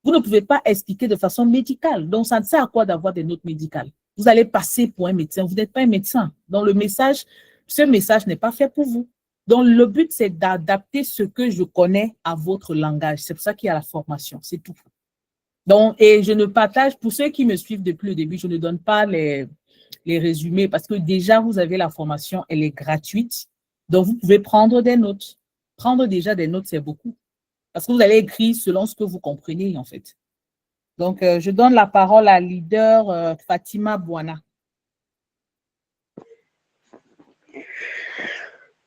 Vous ne pouvez pas expliquer de façon médicale. Donc, ça ne sert à quoi d'avoir des notes médicales. Vous allez passer pour un médecin. Vous n'êtes pas un médecin. Donc, ce message n'est pas fait pour vous. Donc, le but, c'est d'adapter ce que je connais à votre langage. C'est pour ça qu'il y a la formation. C'est tout. Donc, et je ne partage, pour ceux qui me suivent depuis le début, je ne donne pas les résumés parce que déjà, vous avez la formation, elle est gratuite. Donc, vous pouvez prendre des notes. Prendre déjà des notes, c'est beaucoup. Parce que vous allez écrire selon ce que vous comprenez, en fait. Donc, je donne la parole à leader Fatima Bouana.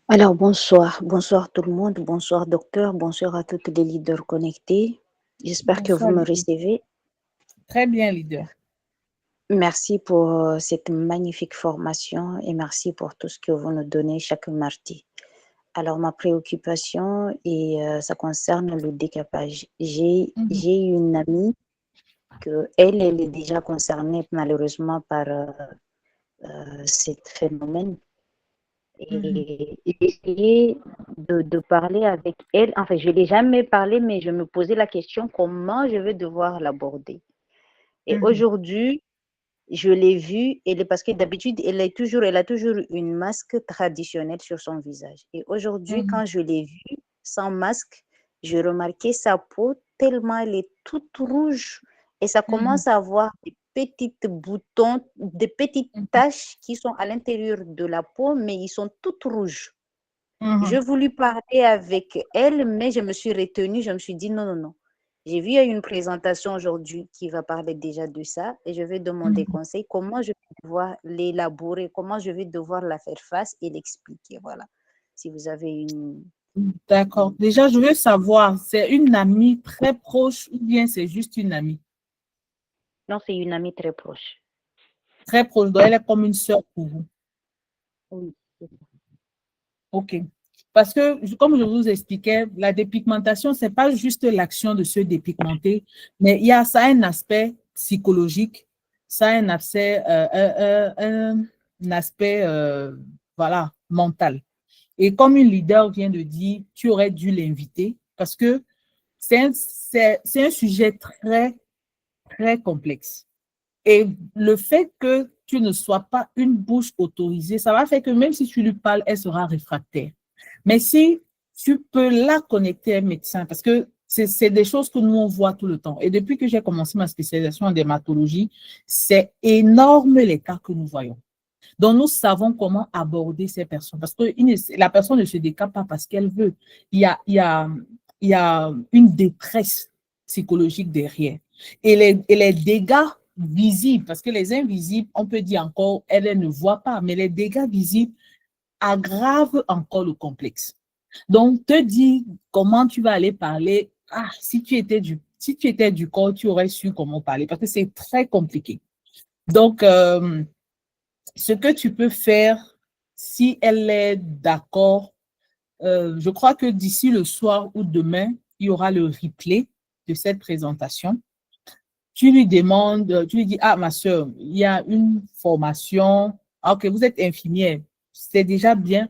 Alors, bonsoir. Bonsoir tout le monde. Bonsoir, docteur. Bonsoir à toutes les leaders connectés. J'espère que vous me recevez. Très bien, leader. Merci pour cette magnifique formation et merci pour tout ce que vous nous donnez chaque mardi. Alors, ma préoccupation, ça concerne le décapage. J'ai une amie elle est déjà concernée malheureusement par ce phénomène. Et j'ai essayé de parler avec elle. Enfin, je ne l'ai jamais parlé, mais je me posais la question comment je vais devoir l'aborder. Et aujourd'hui, je l'ai vue, parce que d'habitude, elle a toujours une masque traditionnelle sur son visage. Et aujourd'hui, quand je l'ai vue sans masque, j'ai remarqué sa peau tellement elle est toute rouge et ça commence à avoir des petits boutons, des petites taches qui sont à l'intérieur de la peau, mais ils sont toutes rouges. J'ai voulu parler avec elle, mais je me suis retenue, je me suis dit non. J'ai vu une présentation aujourd'hui qui va parler déjà de ça et je vais demander conseil, comment je vais devoir l'élaborer, comment je vais devoir la faire face et l'expliquer. Voilà, si vous avez une... D'accord. Déjà, je veux savoir, c'est une amie très proche ou bien c'est juste une amie? Non, c'est une amie très proche. Très proche, donc elle est comme une sœur pour vous. Oui. Ok. Parce que, comme je vous expliquais, la dépigmentation, ce n'est pas juste l'action de se dépigmenter, mais ça a un aspect psychologique, ça a un aspect voilà, mental. Et comme une leader vient de dire, tu aurais dû l'inviter parce que c'est un sujet très, très complexe. Et le fait que tu ne sois pas une bouche autorisée, ça va faire que même si tu lui parles, elle sera réfractaire. Mais si tu peux la connecter à un médecin, parce que c'est des choses que nous, on voit tout le temps. Et depuis que j'ai commencé ma spécialisation en dermatologie, c'est énorme les cas que nous voyons. Donc, nous savons comment aborder ces personnes. Parce que la personne ne se décape pas parce qu'elle veut. Il y a une détresse psychologique derrière. Et les dégâts visibles, parce que les invisibles, on peut dire encore, elle ne voit pas, mais les dégâts visibles aggravent encore le complexe. Donc, te dis comment tu vas aller parler. Ah, si tu étais du corps, tu aurais su comment parler, parce que c'est très compliqué. Donc, ce que tu peux faire, si elle est d'accord, je crois que d'ici le soir ou demain, il y aura le replay de cette présentation. Tu lui demandes, tu lui dis, ah, ma soeur, il y a une formation. Ah, ok, vous êtes infirmière, c'est déjà bien,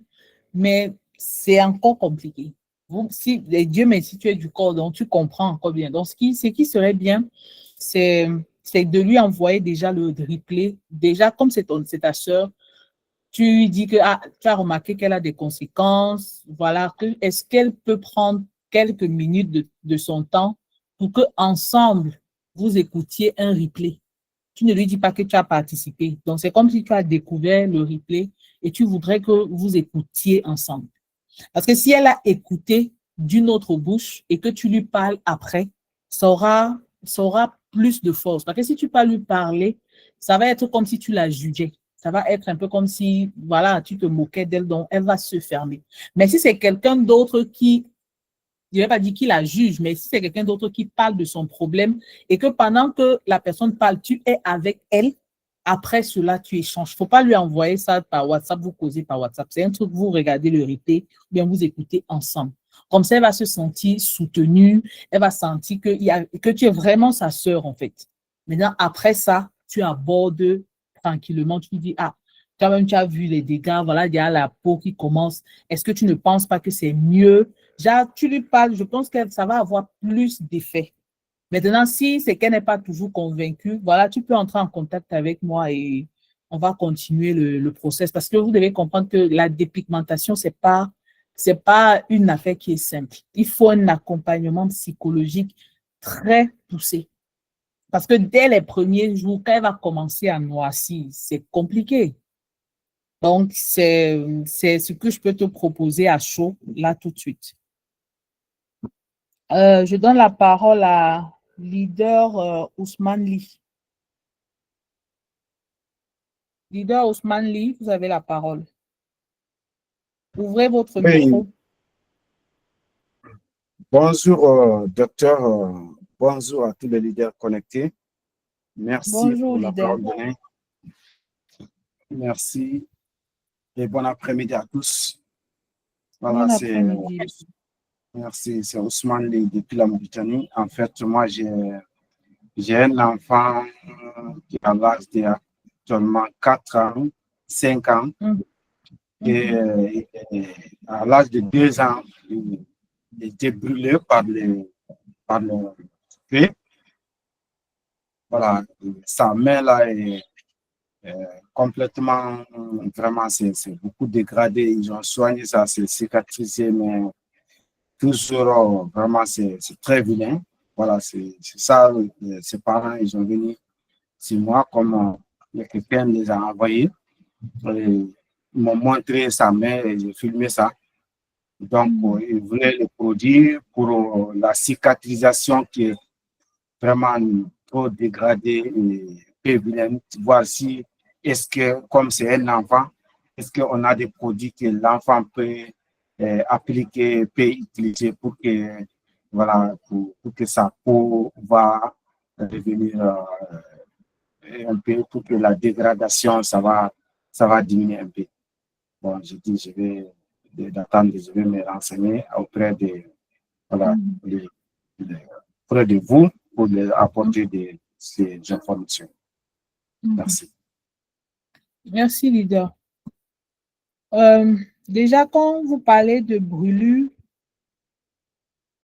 mais c'est encore compliqué. Si Dieu merci, si tu es du corps, donc tu comprends encore bien. Donc, ce qui serait bien, c'est de lui envoyer déjà le replay. Déjà, comme c'est ta sœur, tu lui dis que tu as remarqué qu'elle a des conséquences. Voilà, est-ce qu'elle peut prendre quelques minutes de son temps pour que ensemble vous écoutiez un replay. Tu ne lui dis pas que tu as participé. Donc, c'est comme si tu as découvert le replay et tu voudrais que vous écoutiez ensemble. Parce que si elle a écouté d'une autre bouche et que tu lui parles après, ça aura plus de force. Parce que si tu peux lui parler, ça va être comme si tu la jugeais. Ça va être un peu comme si, voilà, tu te moquais d'elle, donc elle va se fermer. Mais si c'est quelqu'un d'autre qui, je ne vais pas dire qui la juge, mais si c'est quelqu'un d'autre qui parle de son problème et que pendant que la personne parle, tu es avec elle, après cela, tu échanges. Il ne faut pas lui envoyer ça par WhatsApp, vous causez par WhatsApp. C'est un truc, vous regardez le replay, ou bien vous écoutez ensemble. Comme ça, elle va se sentir soutenue, elle va sentir que tu es vraiment sa sœur, en fait. Maintenant, après ça, tu abordes tranquillement, tu lui dis, quand même, tu as vu les dégâts, voilà, il y a la peau qui commence. Est-ce que tu ne penses pas que c'est mieux? Genre, tu lui parles, je pense que ça va avoir plus d'effet. Maintenant, si c'est qu'elle n'est pas toujours convaincue, voilà, tu peux entrer en contact avec moi et on va continuer le process. Parce que vous devez comprendre que la dépigmentation, c'est pas une affaire qui est simple. Il faut un accompagnement psychologique très poussé. Parce que dès les premiers jours, quand elle va commencer à noircir, c'est compliqué. Donc, c'est ce que je peux te proposer à chaud, là, tout de suite. Je donne la parole à leader Ousmane Ly. Leader Ousmane Ly, vous avez la parole. Ouvrez votre micro. Bonjour, docteur. Bonjour à tous les leaders connectés. Merci Bonjour, pour la leader. parole donnée. Merci et bon après-midi à tous. Voilà, Bon après-midi. Merci, c'est Ousmane Ly depuis la Mauritanie. En fait, moi, j'ai un enfant qui a l'âge d'actuellement 4 ans, 5 ans. Et à l'âge de 2 ans, il était brûlé par le feu. Voilà, sa main là est complètement, vraiment, c'est beaucoup dégradé. Ils ont soigné ça, c'est cicatrisé, mais toujours, vraiment, c'est très vilain. Voilà, c'est ça, ses parents, ils ont venu sur moi, comme quelqu'un les a envoyés. Ils m'ont montré sa main et j'ai filmé ça. Donc, ils voulaient le produit pour la cicatrisation qui est vraiment trop dégradée et vilaine. Voir si, est-ce que, comme c'est un enfant, est-ce qu'on a des produits que l'enfant peut appliquer, peut utiliser pour que, voilà, pour que sa peau va revenir un peu, pour que la dégradation, ça va diminuer un peu. Bon, je dis, je vais me renseigner auprès de, voilà, auprès de vous pour apporter ces informations. Merci. Merci, leader. Déjà, quand vous parlez de brûlure,